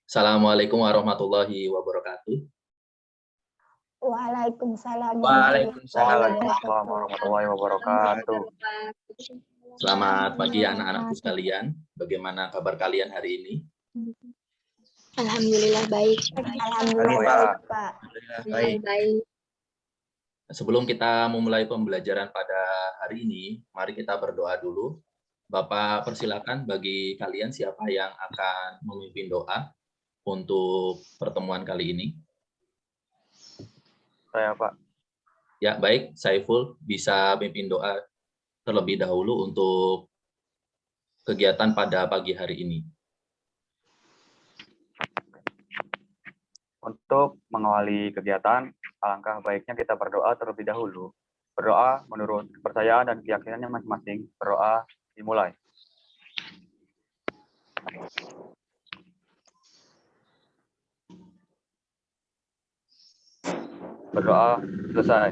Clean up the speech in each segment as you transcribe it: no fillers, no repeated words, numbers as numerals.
Assalamualaikum warahmatullahi wabarakatuh. Waalaikumsalam Waalaikumsalam wabarakatuh. warahmatullahi wabarakatuh. Selamat pagi anak-anakku sekalian. Bagaimana kabar kalian hari ini? Alhamdulillah baik. Alhamdulillah baik, Pak. Baik. Baik. Sebelum kita memulai pembelajaran pada hari ini, mari kita berdoa dulu. Bapak persilakan bagi kalian siapa yang akan memimpin doa untuk pertemuan kali ini. Saya, Pak. Ya, baik. Saiful bisa memimpin doa terlebih dahulu untuk kegiatan pada pagi hari ini. Untuk mengawali kegiatan, alangkah baiknya kita berdoa terlebih dahulu. Berdoa menurut kepercayaan dan keyakinannya masing-masing. Berdoa dimulai. Berdoa selesai.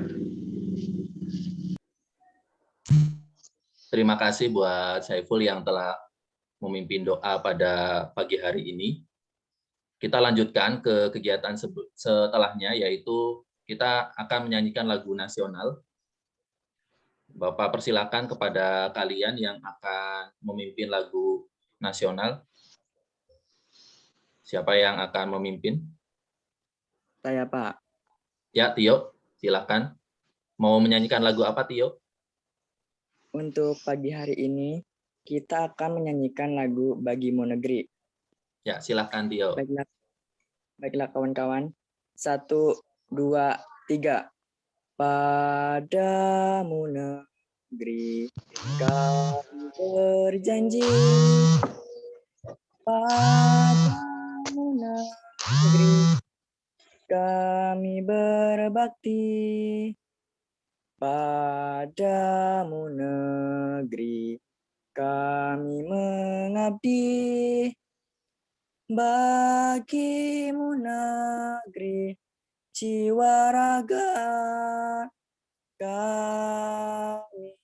Terima kasih buat Saiful yang telah memimpin doa pada pagi hari ini. Kita lanjutkan ke kegiatan setelahnya, yaitu kita akan menyanyikan lagu nasional. Bapak persilakan kepada kalian yang akan memimpin lagu nasional. Siapa yang akan memimpin? Saya, Pak. Ya, Tio, silakan. Mau menyanyikan lagu apa, Tio? Untuk pagi hari ini, kita akan menyanyikan lagu Bagimu Negeri. Ya, silakan, Tio. Baiklah kawan-kawan. 1, 2, 3. Padamu negeri, kami berjanji. Padamu negeri, kami berbakti. Padamu negeri, kami mengabdi. Bagimu negeri, jiwa raga kami.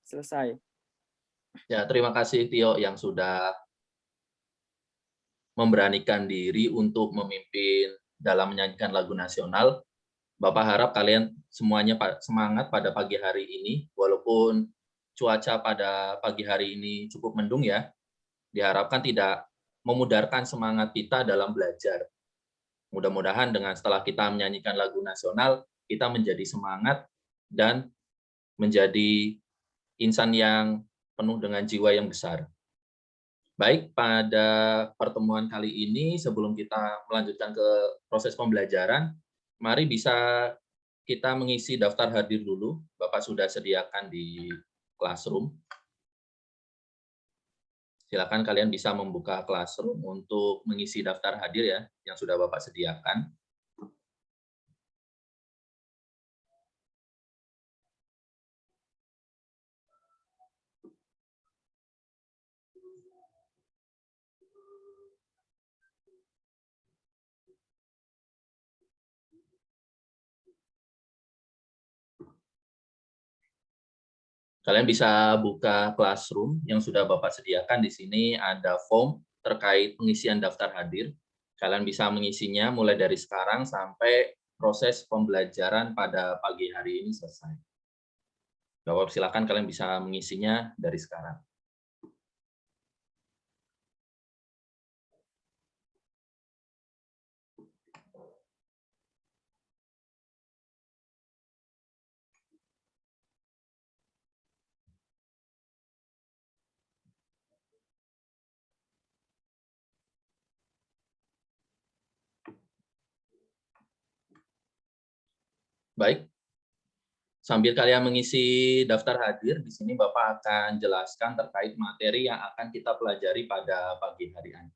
Selesai. Ya, terima kasih Tio yang sudah memberanikan diri untuk memimpin dalam menyanyikan lagu nasional. Bapak harap kalian semuanya semangat pada pagi hari ini, walaupun cuaca pada pagi hari ini cukup mendung ya, diharapkan tidak memudarkan semangat kita dalam belajar. Mudah-mudahan dengan setelah kita menyanyikan lagu nasional, kita menjadi semangat dan menjadi insan yang penuh dengan jiwa yang besar. Baik, pada pertemuan kali ini, sebelum kita melanjutkan ke proses pembelajaran, mari bisa kita mengisi daftar hadir dulu. Bapak sudah sediakan di Classroom. Silakan kalian bisa membuka Classroom untuk mengisi daftar hadir ya, yang sudah Bapak sediakan. Kalian bisa buka Classroom yang sudah Bapak sediakan. Di sini ada form terkait pengisian daftar hadir. Kalian bisa mengisinya mulai dari sekarang sampai proses pembelajaran pada pagi hari ini selesai. Bapak silakan kalian bisa mengisinya dari sekarang. Baik, sambil kalian mengisi daftar hadir, di sini Bapak akan jelaskan terkait materi yang akan kita pelajari pada pagi hari ini.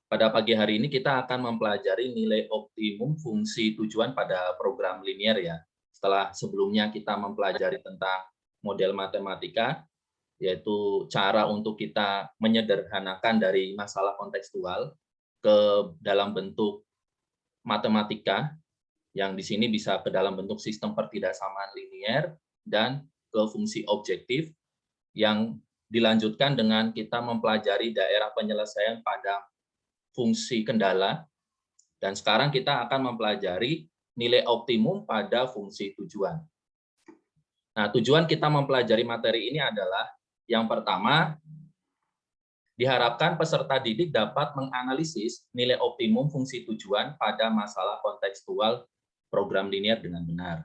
Pada pagi hari ini kita akan mempelajari nilai optimum fungsi tujuan pada program linear ya. Setelah sebelumnya kita mempelajari tentang model matematika, yaitu cara untuk kita menyederhanakan dari masalah kontekstual ke dalam bentuk matematika, yang di sini bisa ke dalam bentuk sistem pertidaksamaan linier dan ke fungsi objektif yang dilanjutkan dengan kita mempelajari daerah penyelesaian pada fungsi kendala, dan sekarang kita akan mempelajari nilai optimum pada fungsi tujuan. Nah, tujuan kita mempelajari materi ini adalah yang pertama, diharapkan peserta didik dapat menganalisis nilai optimum fungsi tujuan pada masalah kontekstual program linear dengan benar.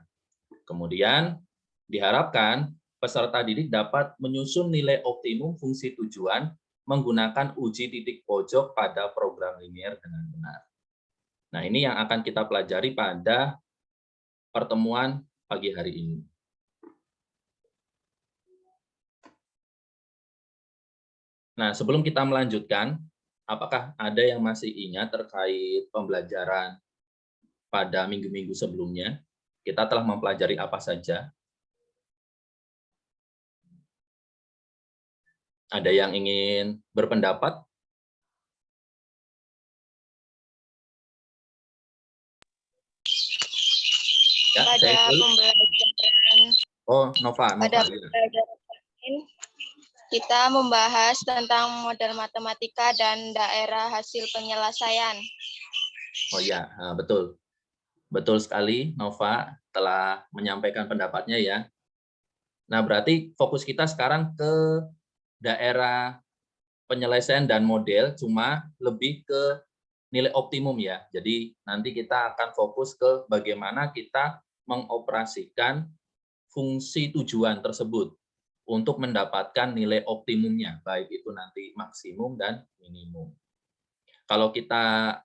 Kemudian, diharapkan peserta didik dapat menyusun nilai optimum fungsi tujuan menggunakan uji titik pojok pada program linear dengan benar. Nah, ini yang akan kita pelajari pada pertemuan pagi hari ini. Nah, sebelum kita melanjutkan, apakah ada yang masih ingat terkait pembelajaran pada minggu-minggu sebelumnya? Kita telah mempelajari apa saja? Ada yang ingin berpendapat? Ya, Pada pembelajaran Nova. pada Ya. pembelajaran ini, kita membahas tentang model matematika dan daerah hasil penyelesaian. Oh ya, betul. Betul sekali, Nova telah menyampaikan pendapatnya ya. Nah, berarti fokus kita sekarang ke daerah penyelesaian dan model, cuma lebih ke nilai optimum ya. Jadi nanti kita akan fokus ke bagaimana kita mengoperasikan fungsi tujuan tersebut untuk mendapatkan nilai optimumnya, baik itu nanti maksimum dan minimum. Kalau kita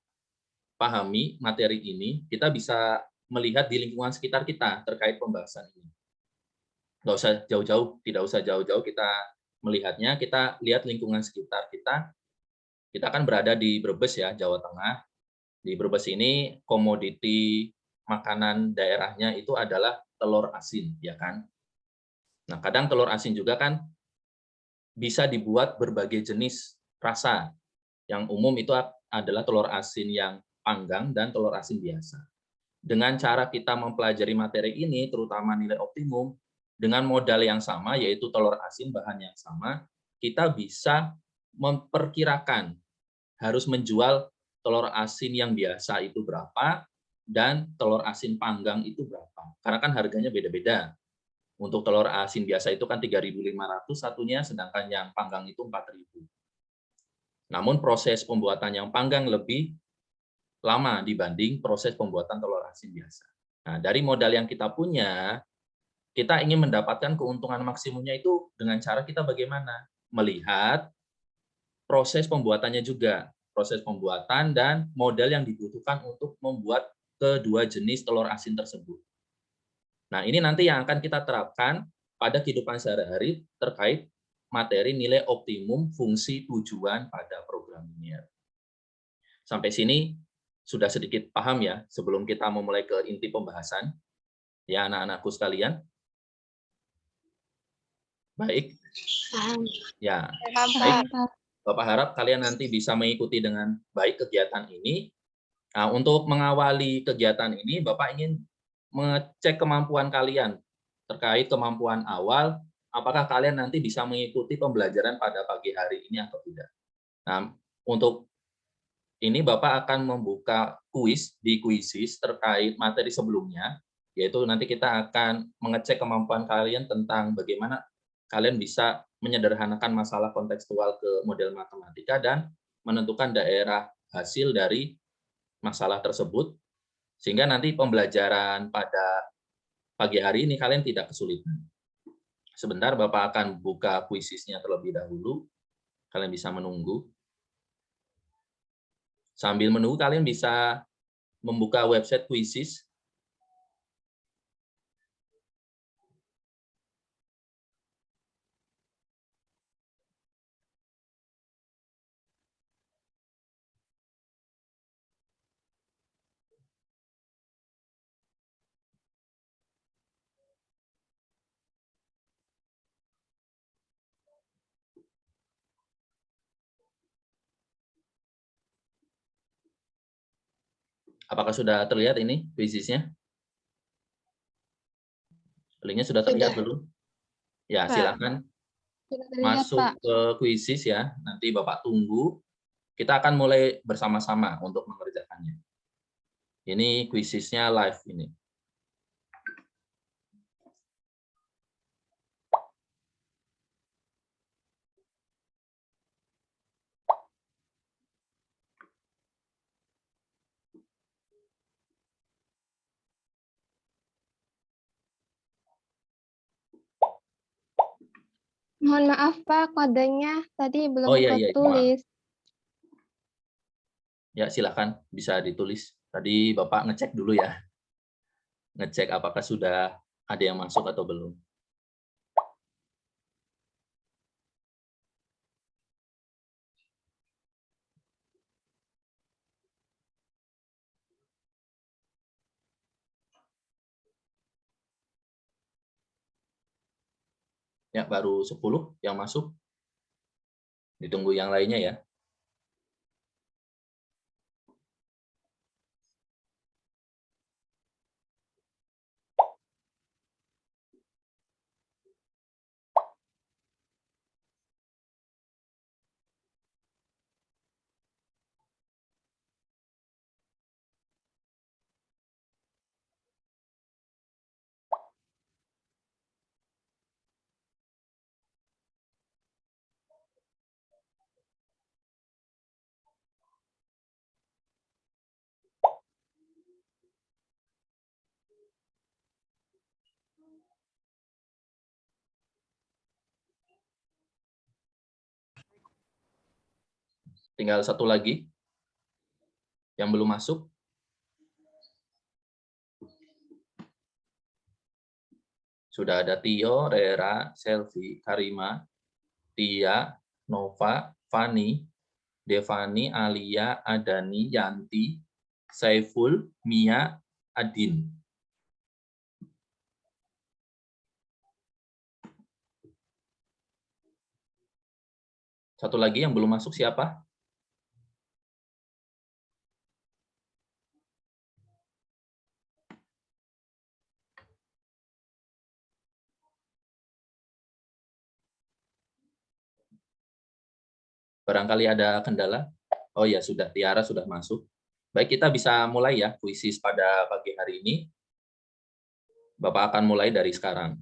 pahami materi ini, kita bisa melihat di lingkungan sekitar kita terkait pembahasan ini. Nggak usah jauh-jauh, tidak usah jauh-jauh kita melihatnya, kita lihat lingkungan sekitar kita. Kita kan berada di Brebes ya, Jawa Tengah. Di Brebes ini komoditi makanan daerahnya itu adalah telur asin, ya kan? Nah, kadang telur asin juga kan bisa dibuat berbagai jenis rasa. Yang umum itu adalah telur asin yang panggang dan telur asin biasa. Dengan cara kita mempelajari materi ini, terutama nilai optimum, dengan modal yang sama, yaitu telur asin bahan yang sama, kita bisa memperkirakan harus menjual telur asin yang biasa itu berapa, dan telur asin panggang itu berapa. Karena kan harganya beda-beda. Untuk telur asin biasa itu kan 3.500 satunya, sedangkan yang panggang itu 4.000. Namun proses pembuatan yang panggang lebih lama dibanding proses pembuatan telur asin biasa. Nah, dari modal yang kita punya, kita ingin mendapatkan keuntungan maksimumnya itu dengan cara kita bagaimana? Melihat proses pembuatannya juga. Proses pembuatan dan modal yang dibutuhkan untuk membuat kedua jenis telur asin tersebut. Nah, ini nanti yang akan kita terapkan pada kehidupan sehari-hari terkait materi nilai optimum fungsi tujuan pada program linear. Sampai sini sudah sedikit paham ya sebelum kita memulai ke inti pembahasan? Ya, anak-anakku sekalian. Baik. Paham. Ya. Baik. Bapak harap kalian nanti bisa mengikuti dengan baik kegiatan ini. Nah, untuk mengawali kegiatan ini, Bapak ingin mengecek kemampuan kalian terkait kemampuan awal, apakah kalian nanti bisa mengikuti pembelajaran pada pagi hari ini atau tidak. Nah, untuk ini Bapak akan membuka kuis di Quizzes terkait materi sebelumnya, yaitu nanti kita akan mengecek kemampuan kalian tentang bagaimana kalian bisa menyederhanakan masalah kontekstual ke model matematika dan menentukan daerah hasil dari masalah tersebut, sehingga nanti pembelajaran pada pagi hari ini kalian tidak kesulitan. Sebentar Bapak akan buka Quizzes-nya terlebih dahulu, kalian bisa menunggu. Sambil menunggu kalian bisa membuka website Quizzes. Apakah sudah terlihat ini Quizzes-nya? Linknya sudah terlihat belum? Ya, silakan. Sudah terlihat, masuk Pak. ke kuisis ya. Nanti Bapak tunggu. Kita akan mulai bersama-sama untuk mengerjakannya. Ini kuisisnya live ini. Mohon maaf, Pak, kodenya tadi belum Oh iya, iya, maaf. ketulis. Ya, silakan bisa ditulis. Tadi Bapak ngecek dulu ya. Ngecek apakah sudah ada yang masuk atau belum. Ya, baru 10 yang masuk. Ditunggu yang lainnya ya. Tinggal satu lagi yang belum masuk. Sudah ada Tio, Rera, Selvi, Karima, Tia, Nova, Fani, Devani, Alia, Adani, Yanti, Saiful, Mia, Adin. Satu lagi yang belum masuk siapa? Barangkali ada kendala? Oh ya, sudah. Tiara sudah masuk. Baik, kita bisa mulai ya kuisis pada pagi hari ini. Bapak akan mulai dari sekarang.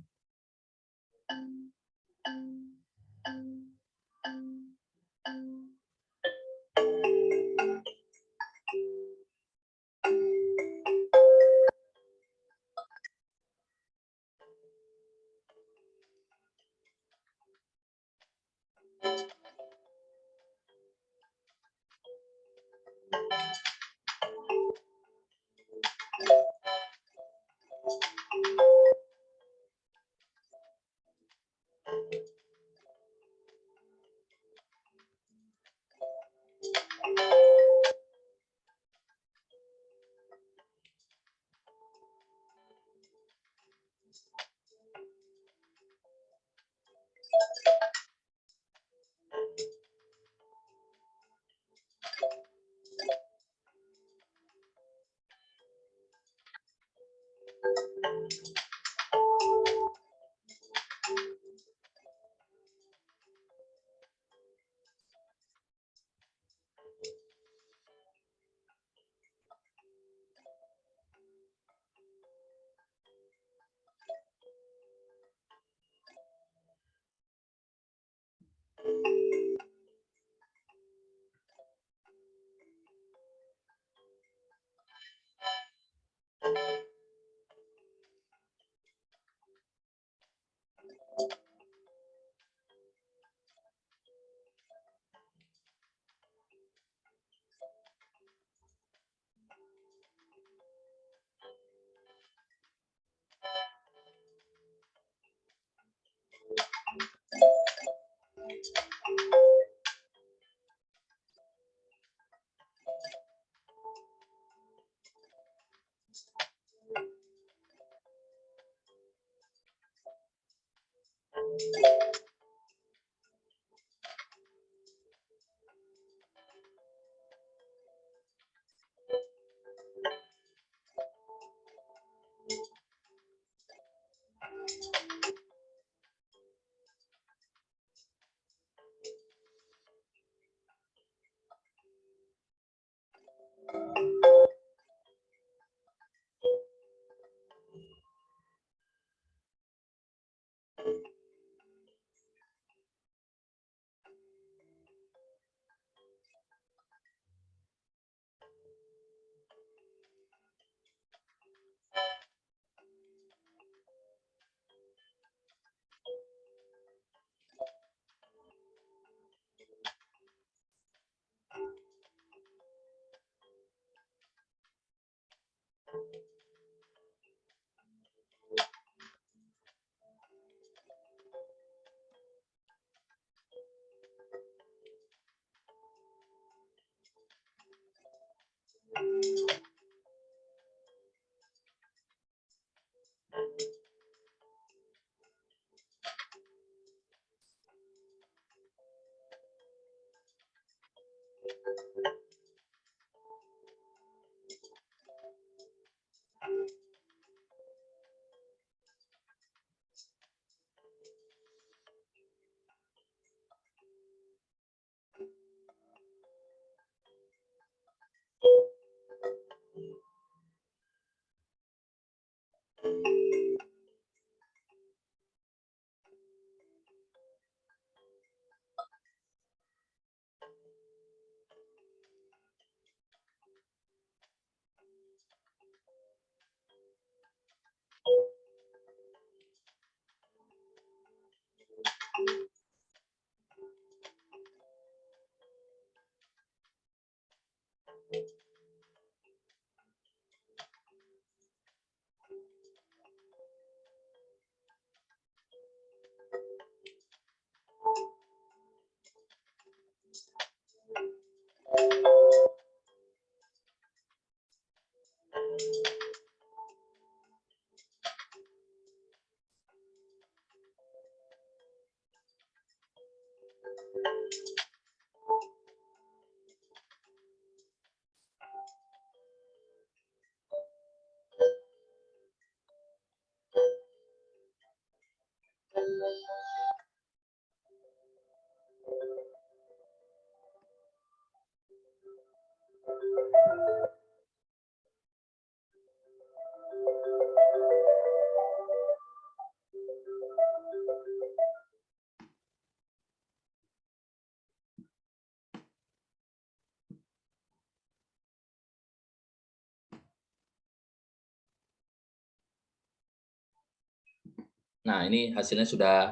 Nah, ini hasilnya sudah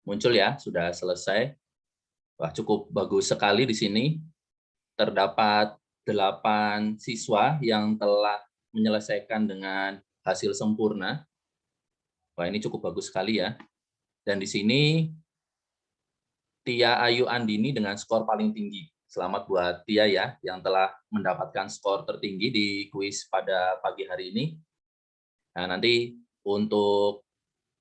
muncul ya, sudah selesai. Wah, cukup bagus sekali di sini. Terdapat 8 siswa yang telah menyelesaikan dengan hasil sempurna. Wah, ini cukup bagus sekali ya. Dan di sini Tia Ayu Andini dengan skor paling tinggi. Selamat buat Tia ya, yang telah mendapatkan skor tertinggi di kuis pada pagi hari ini. Nah, nanti untuk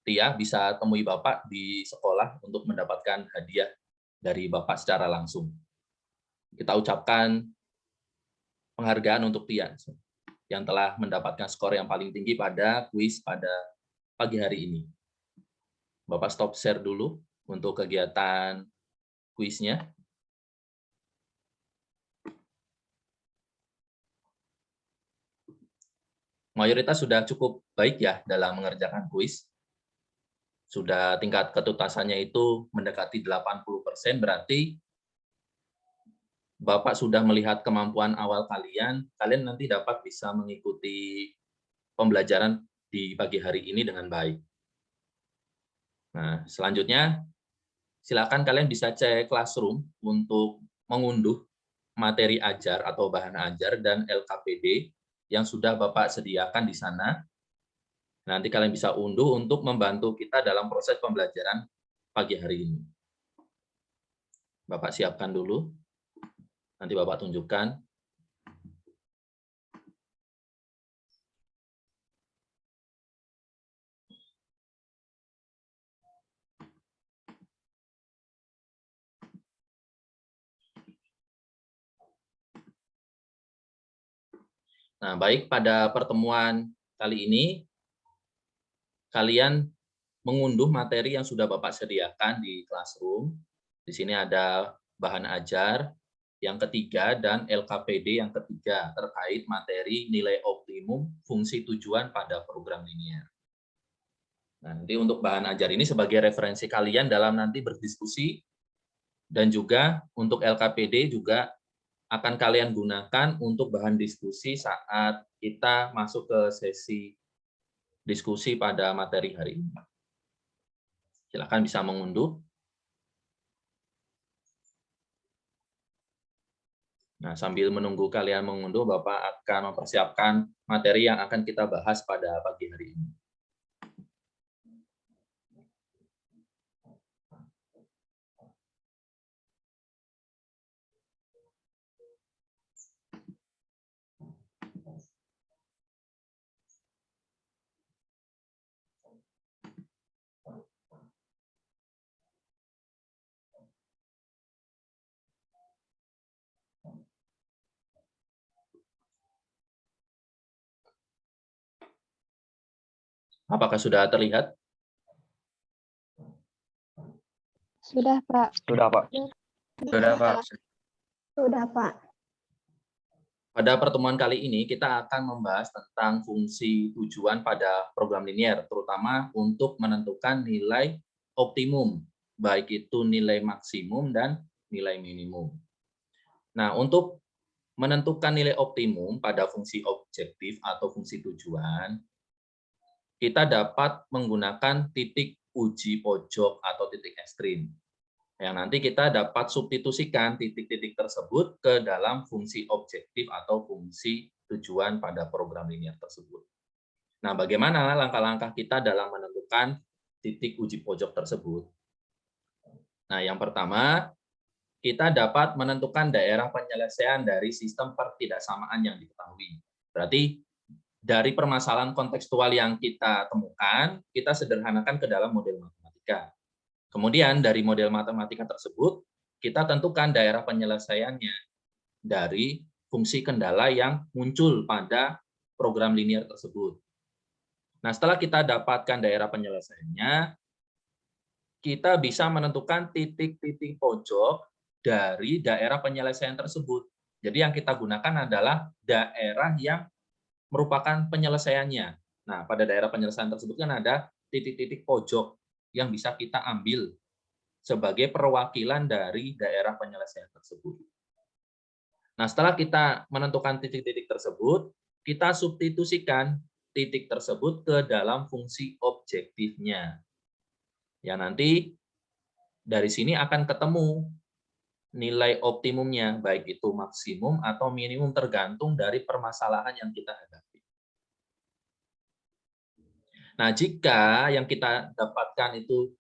Tia bisa temui Bapak di sekolah untuk mendapatkan hadiah dari Bapak secara langsung. Kita ucapkan penghargaan untuk Tia yang telah mendapatkan skor yang paling tinggi pada kuis pada pagi hari ini. Bapak stop share dulu untuk kegiatan kuisnya. Mayoritas sudah cukup baik ya dalam mengerjakan kuis. Sudah tingkat ketuntasannya itu mendekati 80%, berarti Bapak sudah melihat kemampuan awal kalian, kalian nanti dapat bisa mengikuti pembelajaran di pagi hari ini dengan baik. Nah, selanjutnya silakan kalian bisa cek Classroom untuk mengunduh materi ajar atau bahan ajar dan LKPD yang sudah Bapak sediakan di sana. Nanti kalian bisa unduh untuk membantu kita dalam proses pembelajaran pagi hari ini. Bapak siapkan dulu, nanti Bapak tunjukkan. Nah, baik, pada pertemuan kali ini, kalian mengunduh materi yang sudah Bapak sediakan di Classroom. Di sini ada bahan ajar yang ketiga dan LKPD yang ketiga terkait materi nilai optimum fungsi tujuan pada program linear. Nah, nanti untuk bahan ajar ini sebagai referensi kalian dalam nanti berdiskusi, dan juga untuk LKPD juga akan kalian gunakan untuk bahan diskusi saat kita masuk ke sesi diskusi pada materi hari ini. Silakan bisa mengunduh. Nah, sambil menunggu kalian mengunduh, Bapak akan mempersiapkan materi yang akan kita bahas pada pagi hari ini. Apakah sudah terlihat? Sudah, Pak. Sudah, Pak. Sudah, Pak. Sudah, Pak. Pada pertemuan kali ini kita akan membahas tentang fungsi tujuan pada program linier, terutama untuk menentukan nilai optimum, baik itu nilai maksimum dan nilai minimum. Nah, untuk menentukan nilai optimum pada fungsi objektif atau fungsi tujuan, kita dapat menggunakan titik uji pojok atau titik ekstrim. Yang nanti kita dapat substitusikan titik-titik tersebut ke dalam fungsi objektif atau fungsi tujuan pada program linier tersebut. Nah, bagaimana langkah-langkah kita dalam menentukan titik uji pojok tersebut? Nah, yang pertama, kita dapat menentukan daerah penyelesaian dari sistem pertidaksamaan yang diketahui. Berarti, dari permasalahan kontekstual yang kita temukan, kita sederhanakan ke dalam model matematika. Kemudian dari model matematika tersebut, kita tentukan daerah penyelesaiannya dari fungsi kendala yang muncul pada program linier tersebut. Nah, setelah kita dapatkan daerah penyelesaiannya, kita bisa menentukan titik-titik pojok dari daerah penyelesaian tersebut. Jadi yang kita gunakan adalah daerah yang merupakan penyelesaiannya. Nah, pada daerah penyelesaian tersebut kan ada titik-titik pojok yang bisa kita ambil sebagai perwakilan dari daerah penyelesaian tersebut. Nah, setelah kita menentukan titik-titik tersebut, kita substitusikan titik tersebut ke dalam fungsi objektifnya. Ya, nanti dari sini akan ketemu nilai optimumnya, baik itu maksimum atau minimum tergantung dari permasalahan yang kita hadapi. Nah, jika yang kita dapatkan itu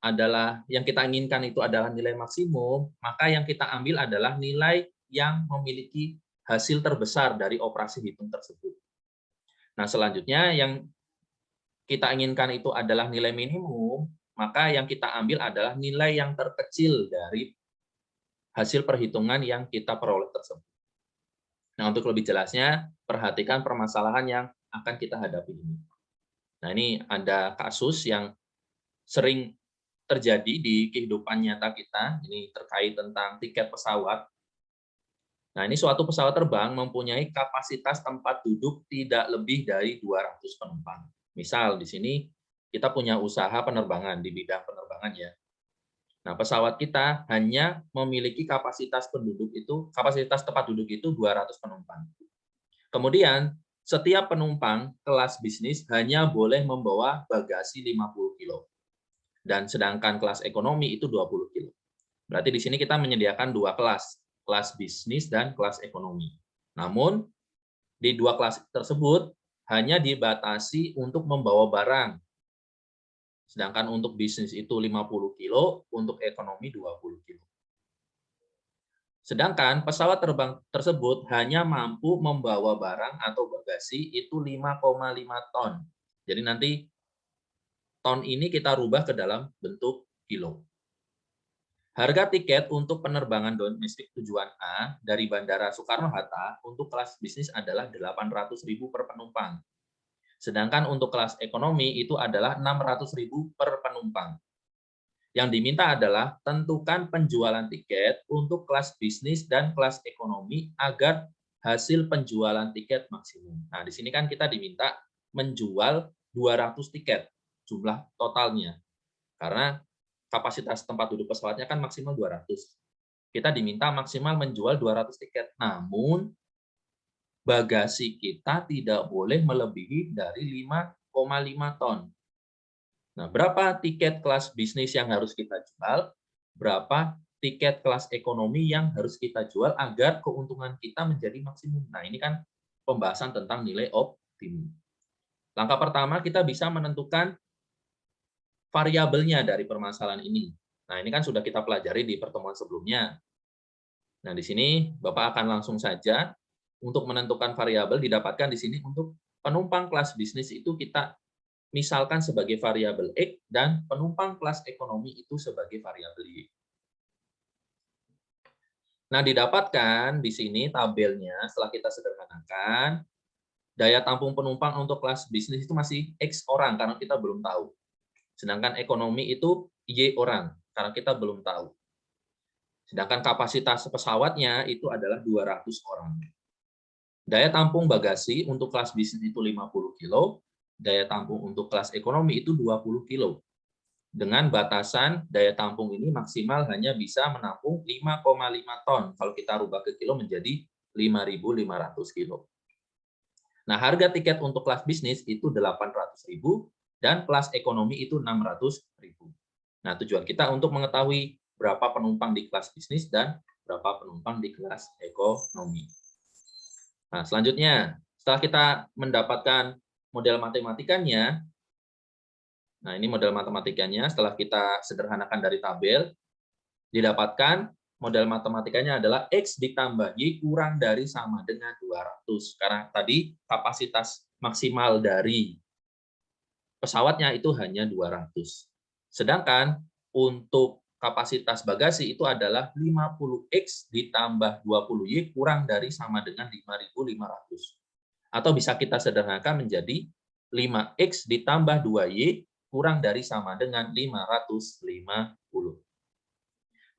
adalah yang kita inginkan itu adalah nilai maksimum, maka yang kita ambil adalah nilai yang memiliki hasil terbesar dari operasi hitung tersebut. Nah, selanjutnya yang kita inginkan itu adalah nilai minimum, maka yang kita ambil adalah nilai yang terkecil dari hasil perhitungan yang kita peroleh tersebut. Nah, untuk lebih jelasnya, perhatikan permasalahan yang akan kita hadapi ini. Nah, ini ada kasus yang sering terjadi di kehidupan nyata kita, ini terkait tentang tiket pesawat. Nah, ini suatu pesawat terbang mempunyai kapasitas tempat duduk tidak lebih dari 200 penumpang. Misal di sini kita punya usaha penerbangan di bidang penerbangan ya. Nah, pesawat kita hanya memiliki kapasitas tempat duduk itu 200 penumpang. Kemudian, setiap penumpang kelas bisnis hanya boleh membawa bagasi 50 kilo. Dan sedangkan kelas ekonomi itu 20 kilo. Berarti di sini kita menyediakan dua kelas bisnis dan kelas ekonomi. Namun, di dua kelas tersebut hanya dibatasi untuk membawa barang. Sedangkan untuk bisnis itu 50 kilo, untuk ekonomi 20 kilo. Sedangkan pesawat terbang tersebut hanya mampu membawa barang atau bagasi itu 5,5 ton. Jadi nanti ton ini kita rubah ke dalam bentuk kilo. Harga tiket untuk penerbangan domestik tujuan A dari Bandara Soekarno-Hatta untuk kelas bisnis adalah 800.000 per penumpang. Sedangkan untuk kelas ekonomi itu adalah 600.000 per penumpang. Yang diminta adalah tentukan penjualan tiket untuk kelas bisnis dan kelas ekonomi agar hasil penjualan tiket maksimum. Nah, di sini kan kita diminta menjual 200 tiket jumlah totalnya. Karena kapasitas tempat duduk pesawatnya kan maksimal 200. Kita diminta maksimal menjual 200 tiket. Namun bagasi kita tidak boleh melebihi dari 5,5 ton. Nah, berapa tiket kelas bisnis yang harus kita jual? Berapa tiket kelas ekonomi yang harus kita jual agar keuntungan kita menjadi maksimum? Nah, ini kan pembahasan tentang nilai optimum. Langkah pertama, kita bisa menentukan variabelnya dari permasalahan ini. Nah, ini kan sudah kita pelajari di pertemuan sebelumnya. Nah, di sini Bapak akan langsung saja untuk menentukan variabel didapatkan di sini untuk penumpang kelas bisnis itu kita misalkan sebagai variabel X dan penumpang kelas ekonomi itu sebagai variabel Y. Nah, didapatkan di sini tabelnya setelah kita sederhanakan daya tampung penumpang untuk kelas bisnis itu masih X orang karena kita belum tahu. Sedangkan ekonomi itu Y orang karena kita belum tahu. Sedangkan kapasitas pesawatnya itu adalah 200 orang. Daya tampung bagasi untuk kelas bisnis itu 50 kilo, daya tampung untuk kelas ekonomi itu 20 kilo. Dengan batasan daya tampung ini maksimal hanya bisa menampung 5,5 ton. Kalau kita rubah ke kilo menjadi 5.500 kilo. Nah, harga tiket untuk kelas bisnis itu 800.000 dan kelas ekonomi itu 600.000. Nah, tujuan kita untuk mengetahui berapa penumpang di kelas bisnis dan berapa penumpang di kelas ekonomi. Nah, selanjutnya, setelah kita mendapatkan model matematikanya, nah ini model matematikanya, setelah kita sederhanakan dari tabel, didapatkan model matematikanya adalah X ditambah Y kurang dari sama dengan 200. Karena tadi kapasitas maksimal dari pesawatnya itu hanya 200. Sedangkan untuk kapasitas bagasi itu adalah 50X ditambah 20Y kurang dari sama dengan 5.500. Atau bisa kita sederhanakan menjadi 5X ditambah 2Y kurang dari sama dengan 550.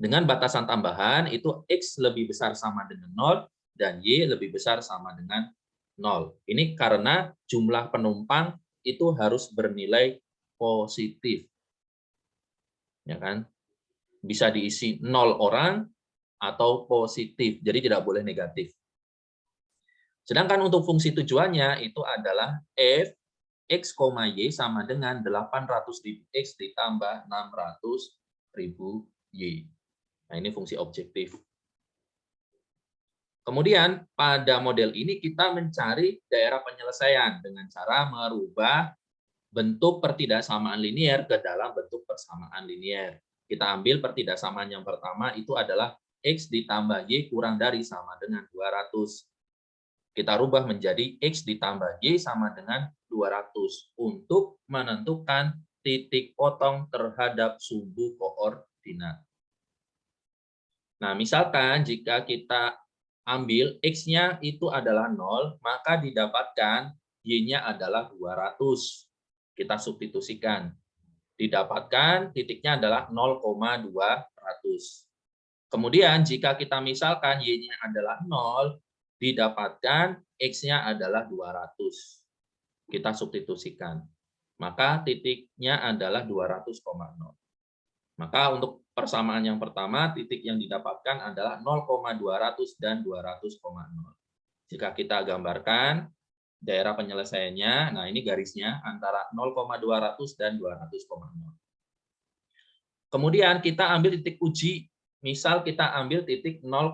Dengan batasan tambahan itu X lebih besar sama dengan 0 dan Y lebih besar sama dengan 0. Ini karena jumlah penumpang itu harus bernilai positif. Ya kan? Bisa diisi 0 orang atau positif, jadi tidak boleh negatif. Sedangkan untuk fungsi tujuannya itu adalah f x, y sama dengan 800.000 x ditambah 600.000 y. Nah, ini fungsi objektif. Kemudian pada model ini kita mencari daerah penyelesaian dengan cara merubah bentuk pertidaksamaan linier ke dalam bentuk persamaan linier. Kita ambil pertidaksamaan yang pertama itu adalah X ditambah Y kurang dari sama dengan 200. Kita rubah menjadi X ditambah Y sama dengan 200 untuk menentukan titik potong terhadap sumbu koordinat. Nah, misalkan jika kita ambil X-nya itu adalah 0, maka didapatkan Y-nya adalah 200. Kita substitusikan. Didapatkan titiknya adalah 0,200. Kemudian jika kita misalkan Y-nya adalah 0, didapatkan X-nya adalah 200. Kita substitusikan. Maka titiknya adalah 200,0. Maka untuk persamaan yang pertama, titik yang didapatkan adalah 0,200 dan 200,0. Jika kita gambarkan daerah penyelesaiannya, nah ini garisnya antara 0,200 dan 200,0. Kemudian kita ambil titik uji, misal kita ambil titik 0,0.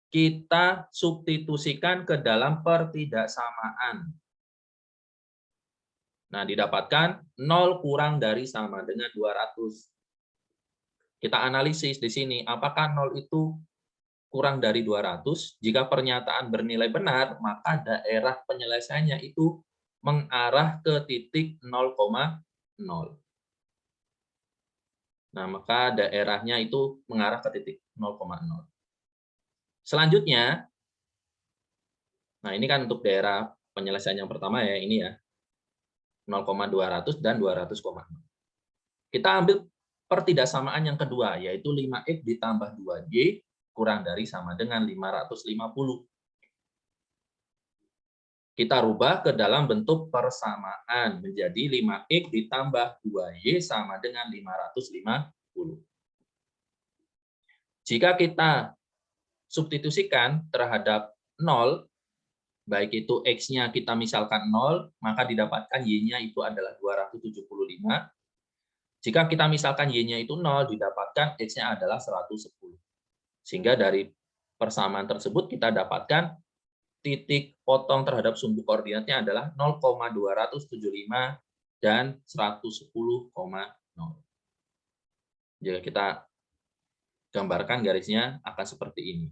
Kita substitusikan ke dalam pertidaksamaan. Nah, didapatkan 0 kurang dari sama dengan 200. Kita analisis di sini, apakah 0 itu kurang dari 200? Jika pernyataan bernilai benar, maka daerah penyelesaiannya itu mengarah ke titik 0,0. Nah, maka daerahnya itu mengarah ke titik 0,0. Selanjutnya, nah ini kan untuk daerah penyelesaian yang pertama ya, ini ya. 0,200 dan 200,0. Kita ambil pertidaksamaan yang kedua, yaitu 5X ditambah 2Y kurang dari sama dengan 550. Kita rubah ke dalam bentuk persamaan menjadi 5X ditambah 2Y sama dengan 550. Jika kita substitusikan terhadap 0, baik itu X-nya kita misalkan 0, maka didapatkan Y-nya itu adalah 275. Jika kita misalkan Y-nya itu 0, didapatkan X-nya adalah 110. Sehingga dari persamaan tersebut kita dapatkan titik potong terhadap sumbu koordinatnya adalah 0,275 dan 110,0. Jika kita gambarkan garisnya akan seperti ini.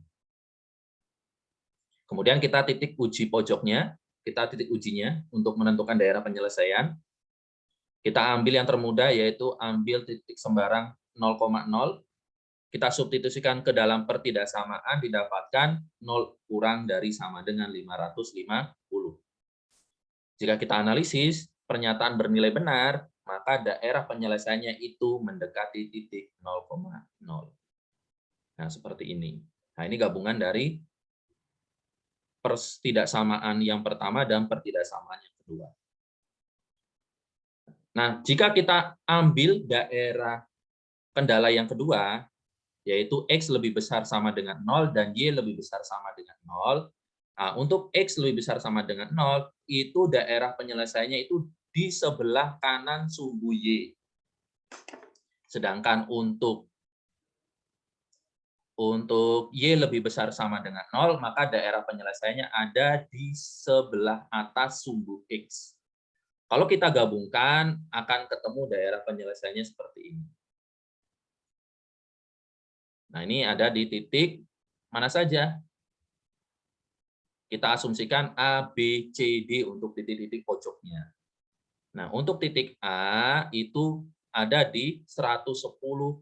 Kemudian kita titik uji pojoknya, kita titik ujinya untuk menentukan daerah penyelesaian. Kita ambil yang termudah, yaitu ambil titik sembarang 0,0. kita substitusikan ke dalam pertidaksamaan, didapatkan 0 kurang dari sama dengan 550. Jika kita analisis, pernyataan bernilai benar, maka daerah penyelesaiannya itu mendekati titik 0,0. Nah, seperti ini. Nah, ini gabungan dari pertidaksamaan yang pertama dan pertidaksamaan yang kedua. Nah, jika kita ambil daerah kendala yang kedua, yaitu X lebih besar sama dengan 0 dan Y lebih besar sama dengan 0. Nah, untuk X lebih besar sama dengan 0, itu daerah penyelesaiannya itu di sebelah kanan sumbu Y. Sedangkan untuk Y lebih besar sama dengan 0, maka daerah penyelesaiannya ada di sebelah atas sumbu X. Kalau kita gabungkan, akan ketemu daerah penyelesaiannya seperti ini. Nah, ini ada di titik mana saja? Kita asumsikan A, B, C, D untuk titik-titik pojoknya. Nah, untuk titik A itu ada di 110,0.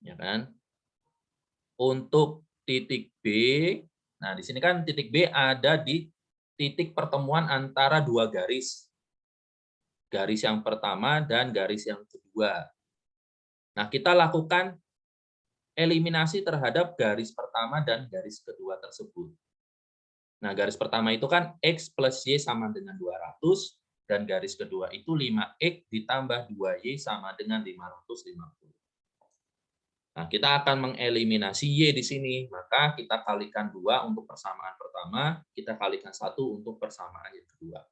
Ya kan? Untuk titik B, nah di sini kan titik B ada di titik pertemuan antara dua garis. Garis yang pertama dan garis yang kedua. Nah, kita lakukan eliminasi terhadap garis pertama dan garis kedua tersebut. Nah, garis pertama itu kan X plus Y sama dengan 200, dan garis kedua itu 5X ditambah 2Y sama dengan 550. Nah, kita akan mengeliminasi Y di sini, maka kita kalikan 2 untuk persamaan pertama, kita kalikan 1 untuk persamaan yang kedua.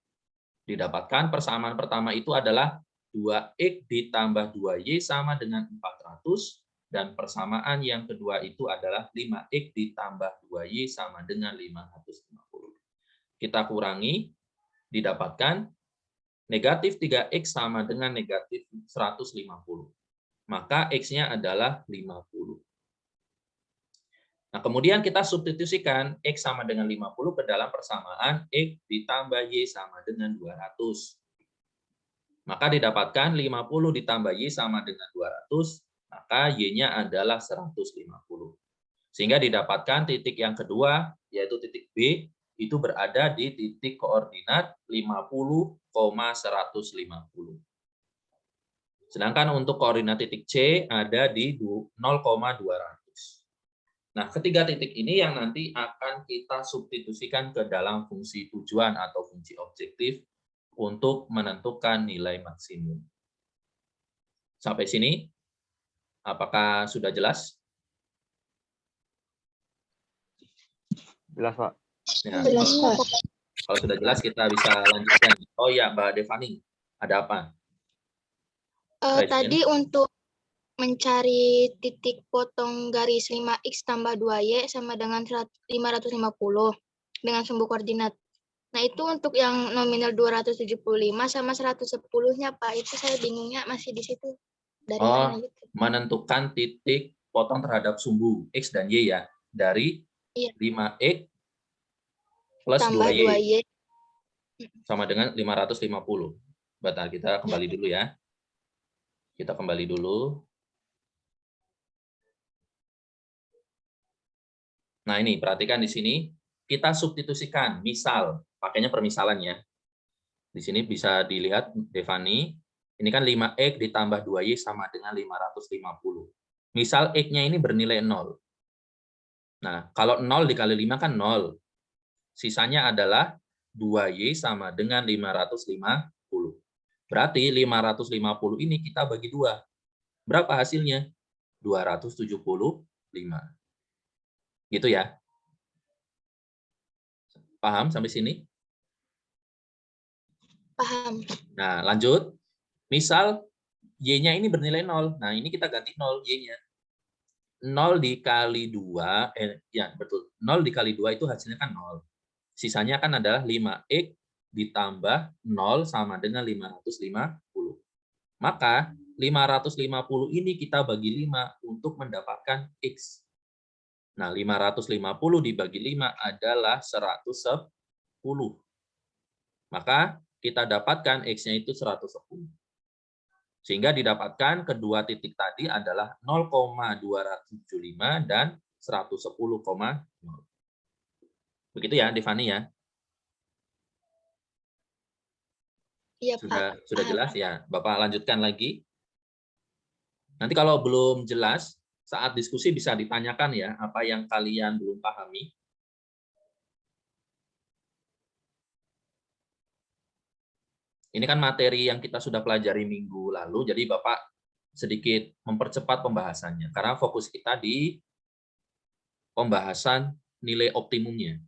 Didapatkan persamaan pertama itu adalah 2X ditambah 2Y sama dengan 400, dan persamaan yang kedua itu adalah 5X ditambah 2Y sama dengan 550. Kita kurangi, didapatkan negatif 3X sama dengan negatif 150. Maka X-nya adalah 50. Nah, kemudian kita substitusikan X sama dengan 50 ke dalam persamaan X ditambah Y sama dengan 200. Maka didapatkan 50 ditambah Y sama dengan 200, maka Y-nya adalah 150. Sehingga didapatkan titik yang kedua, yaitu titik B, itu berada di titik koordinat 50,150. Sedangkan untuk koordinat titik C ada di 0,200. Nah, ketiga titik ini yang nanti akan kita substitusikan ke dalam fungsi tujuan atau fungsi objektif untuk menentukan nilai maksimum. Sampai sini, apakah sudah jelas? Jelas, Pak. Ya, Jelas, Pak. kalau sudah jelas kita bisa lanjutkan. Oh ya, Mbak Devani, ada apa? Tadi untuk mencari titik potong garis 5X tambah 2Y sama dengan 550 dengan sumbu koordinat. Nah, itu untuk yang nominal 275 sama 110-nya, Pak. Itu saya bingungnya masih di situ. Dari mana gitu? Menentukan titik potong terhadap sumbu X dan Y ya. Dari 5X plus tambah 2Y. Sama dengan 550. Bentar, kita kembali dulu ya. Kita kembali dulu. Nah, ini perhatikan di sini kita substitusikan, misal, pakainya permisalan ya. Di sini bisa dilihat Devani, ini kan 5X ditambah 2Y sama dengan 550. Misal X-nya ini bernilai 0. Nah, kalau 0 dikali 5 kan 0. Sisanya adalah 2Y sama dengan 550. Berarti 550 ini kita bagi 2. Berapa hasilnya? 275. Gitu ya. Paham sampai sini? Paham. Nah, lanjut. Misal Y-nya ini bernilai 0. Nah, ini kita ganti 0 Y-nya. 0 dikali 2, ya betul. 0 dikali 2 itu hasilnya kan 0. Sisanya kan adalah 5X ditambah 0 sama dengan 550. Maka 550 ini kita bagi 5 untuk mendapatkan X. Nah, 550 dibagi 5 adalah 110. Maka kita dapatkan X-nya itu 110. Sehingga didapatkan kedua titik tadi adalah 0,275 dan 110,0. Begitu ya, Devani ya? Iya, Pak. Sudah Paham. jelas ya? Bapak lanjutkan lagi. Nanti kalau belum jelas, saat diskusi bisa ditanyakan ya, apa yang kalian belum pahami. Ini kan materi yang kita sudah pelajari minggu lalu, jadi Bapak sedikit mempercepat pembahasannya, karena fokus kita di pembahasan nilai optimumnya.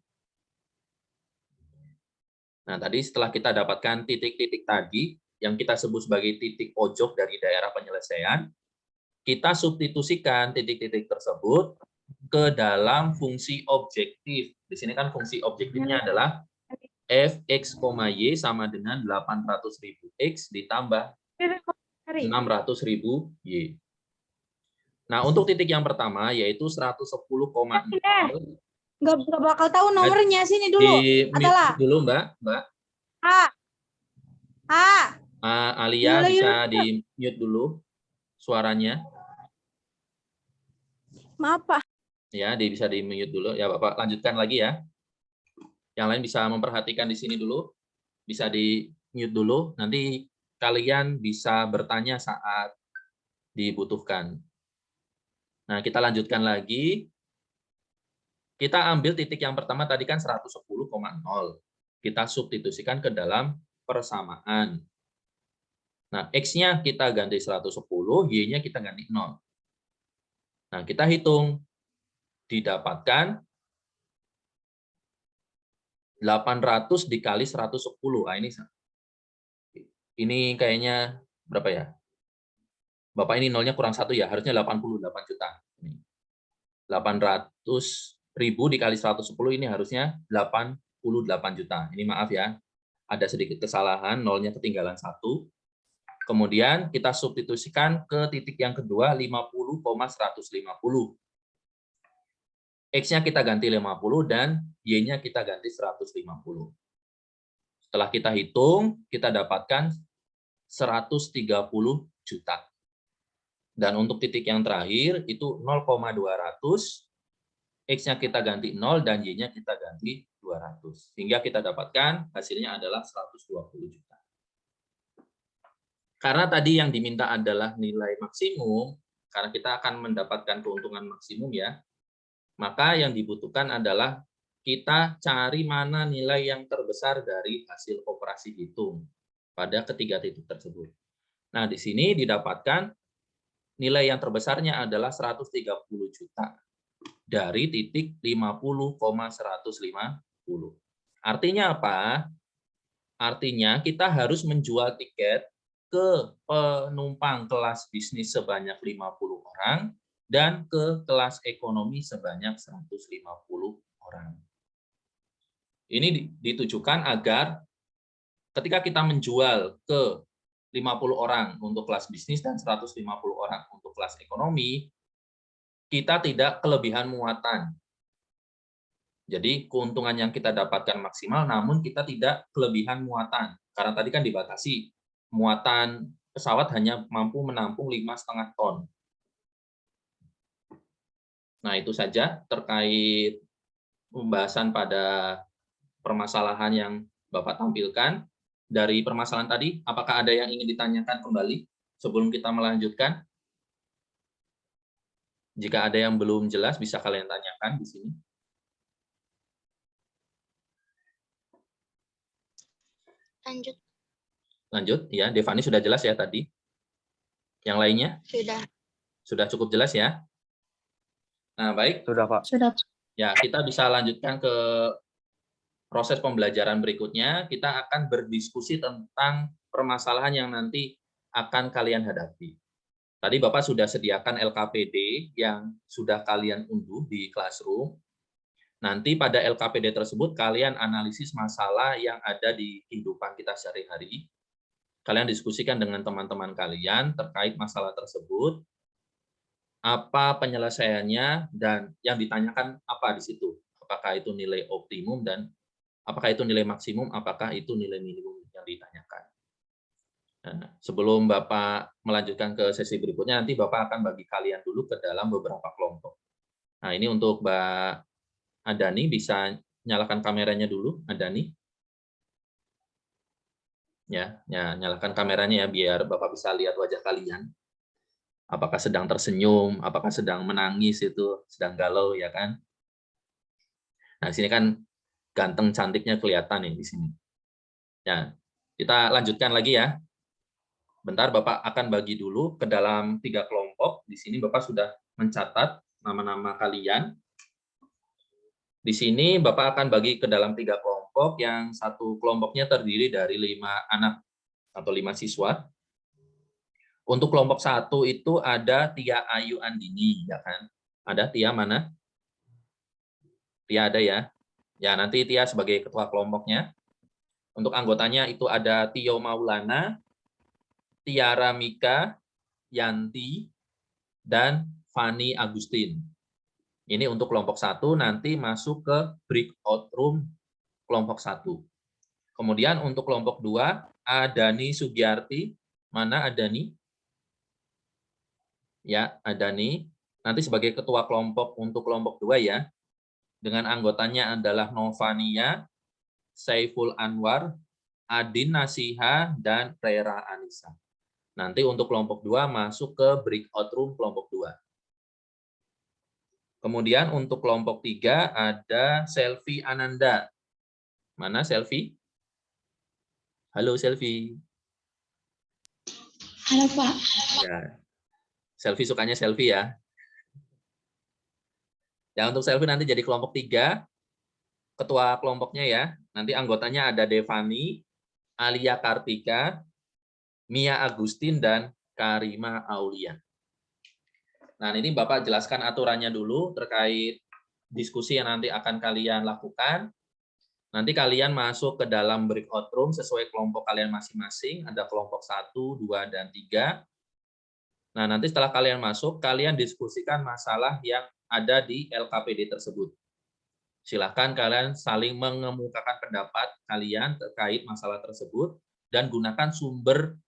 Nah, tadi setelah kita dapatkan titik-titik tadi, yang kita sebut sebagai titik pojok dari daerah penyelesaian, kita substitusikan titik-titik tersebut ke dalam fungsi objektif. Di sini kan fungsi objektifnya adalah fx, y sama dengan 800.000 x ditambah 600.000 y. Nah, untuk titik yang pertama yaitu 110,0 Nggak bakal tahu nomornya. Sini dulu. di Adalah. mute dulu, Mbak. Alia Mulai bisa di mute dulu suaranya. Maaf, Pak. Ya, bisa di mute dulu. Ya, Bapak lanjutkan lagi ya. Yang lain bisa memperhatikan di sini dulu. Bisa di mute dulu. Nanti kalian bisa bertanya saat dibutuhkan. Nah, kita lanjutkan lagi. Kita ambil titik yang pertama tadi kan 110,0. Kita substitusikan ke dalam persamaan. Nah, X-nya kita ganti 110, Y-nya kita ganti 0. Nah, kita hitung. Didapatkan 800 dikali 110. Nah, ini kayaknya berapa ya? Bapak ini nolnya kurang 1 ya, harusnya 88 juta. 800.000 dikali 110 ini harusnya 88 juta. Ini maaf ya, ada sedikit kesalahan, nolnya ketinggalan 1. Kemudian kita substitusikan ke titik yang kedua 50,150. X-nya kita ganti 50 dan Y-nya kita ganti 150. Setelah kita hitung, kita dapatkan 130 juta. Dan untuk titik yang terakhir itu 0,200, X-nya kita ganti 0 dan Y-nya kita ganti 200. Sehingga kita dapatkan hasilnya adalah 120 juta. Karena tadi yang diminta adalah nilai maksimum, karena kita akan mendapatkan keuntungan maksimum ya, maka yang dibutuhkan adalah kita cari mana nilai yang terbesar dari hasil operasi hitung pada ketiga titik tersebut. Nah, di sini didapatkan nilai yang terbesarnya adalah 130 juta dari titik 50,150. Artinya apa? Artinya kita harus menjual tiket ke penumpang kelas bisnis sebanyak 50 orang dan ke kelas ekonomi sebanyak 150 orang. Ini ditujukan agar ketika kita menjual ke 50 orang untuk kelas bisnis dan 150 orang untuk kelas ekonomi, kita tidak kelebihan muatan. Jadi keuntungan yang kita dapatkan maksimal, namun kita tidak kelebihan muatan. Karena tadi kan dibatasi, muatan pesawat hanya mampu menampung 5,5 ton. Nah, itu saja terkait pembahasan pada permasalahan yang Bapak tampilkan. Dari permasalahan tadi, apakah ada yang ingin ditanyakan kembali sebelum kita melanjutkan? Jika ada yang belum jelas, bisa kalian tanyakan di sini. Lanjut, ya. Devani sudah jelas ya tadi. Yang lainnya? Sudah cukup jelas ya? Nah, baik. Sudah, Pak. Sudah. Ya, kita bisa lanjutkan ke proses pembelajaran berikutnya. Kita akan berdiskusi tentang permasalahan yang nanti akan kalian hadapi. Tadi Bapak sudah sediakan LKPD yang sudah kalian unduh di Classroom. Nanti pada LKPD tersebut kalian analisis masalah yang ada di kehidupan kita sehari-hari. Kalian diskusikan dengan teman-teman kalian terkait masalah tersebut. Apa penyelesaiannya dan yang ditanyakan apa di situ. Apakah itu nilai optimum dan apakah itu nilai maksimum, apakah itu nilai minimum yang ditanyakan. Nah, sebelum Bapak melanjutkan ke sesi berikutnya, nanti Bapak akan bagi kalian dulu ke dalam beberapa kelompok. Nah, ini untuk Mbak Adani, bisa nyalakan kameranya dulu, Adani. Ya, nyalakan kameranya ya, biar Bapak bisa lihat wajah kalian. Apakah sedang tersenyum, apakah sedang menangis itu, sedang galau ya kan? Nah, di sini kan ganteng cantiknya kelihatan nih di sini. Ya, kita lanjutkan lagi ya. Bentar, Bapak akan bagi dulu ke dalam 3 kelompok. Di sini Bapak sudah mencatat nama-nama kalian. Di sini Bapak akan bagi ke dalam 3 kelompok, yang satu kelompoknya terdiri dari 5 anak atau 5 siswa. Untuk kelompok 1 itu ada Tia Ayu Andini, ya kan? Ada Tia mana? Tia ada ya? Ya, nanti Tia sebagai ketua kelompoknya. Untuk anggotanya itu ada Tio Maulana, Tiara Mika, Yanti, dan Fani Agustin. Ini untuk kelompok 1, nanti masuk ke breakout room kelompok 1. Kemudian untuk kelompok 2, Adani Sugiyarti. Mana Adani? Ya, Adani. Nanti sebagai ketua kelompok untuk kelompok 2 ya. Dengan anggotanya adalah Novania, Saiful Anwar, Adin Nasiha, dan Rera Anissa. Nanti untuk kelompok 2 masuk ke breakout room kelompok 2. Kemudian untuk kelompok 3 ada Selvi Ananda. Mana Selvi? Halo Selvi. Halo Pak. Ya, Selvi sukanya selfie ya. Ya, untuk Selvi nanti jadi kelompok 3, ketua kelompoknya ya. Nanti anggotanya ada Devani, Alia Kartika, Mia Agustin, dan Karima Aulia. Nah, ini Bapak jelaskan aturannya dulu terkait diskusi yang nanti akan kalian lakukan. Nanti kalian masuk ke dalam breakout room sesuai kelompok kalian masing-masing. Ada kelompok 1, 2, dan 3. Nah, nanti setelah kalian masuk, kalian diskusikan masalah yang ada di LKPD tersebut. Silakan kalian saling mengemukakan pendapat kalian terkait masalah tersebut dan gunakan sumber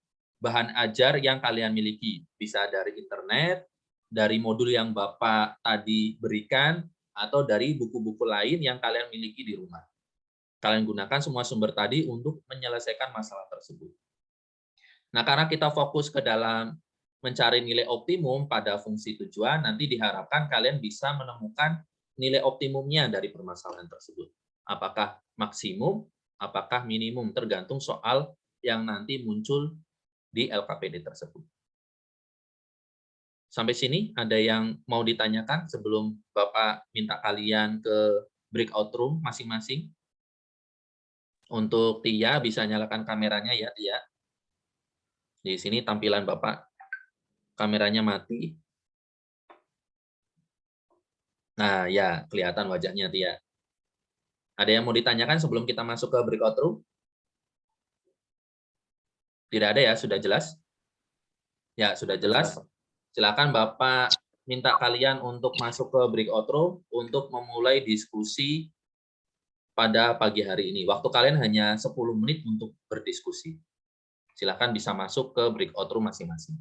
bahan ajar yang kalian miliki. Bisa dari internet, dari modul yang Bapak tadi berikan, atau dari buku-buku lain yang kalian miliki di rumah. Kalian gunakan semua sumber tadi untuk menyelesaikan masalah tersebut. Nah, karena kita fokus ke dalam mencari nilai optimum pada fungsi tujuan, nanti diharapkan kalian bisa menemukan nilai optimumnya dari permasalahan tersebut. Apakah maksimum, apakah minimum, tergantung soal yang nanti muncul di LKPD tersebut. Sampai sini ada yang mau ditanyakan sebelum Bapak minta kalian ke breakout room masing-masing? Untuk Tia, bisa nyalakan kameranya ya, Tia. Di sini tampilan Bapak, kameranya mati. Nah, ya, kelihatan wajahnya Tia. Ada yang mau ditanyakan sebelum kita masuk ke breakout room? Tidak ada ya, sudah jelas? Ya, sudah jelas. Silakan Bapak minta kalian untuk masuk ke breakout room untuk memulai diskusi pada pagi hari ini. Waktu kalian hanya 10 menit untuk berdiskusi. Silakan bisa masuk ke breakout room masing-masing.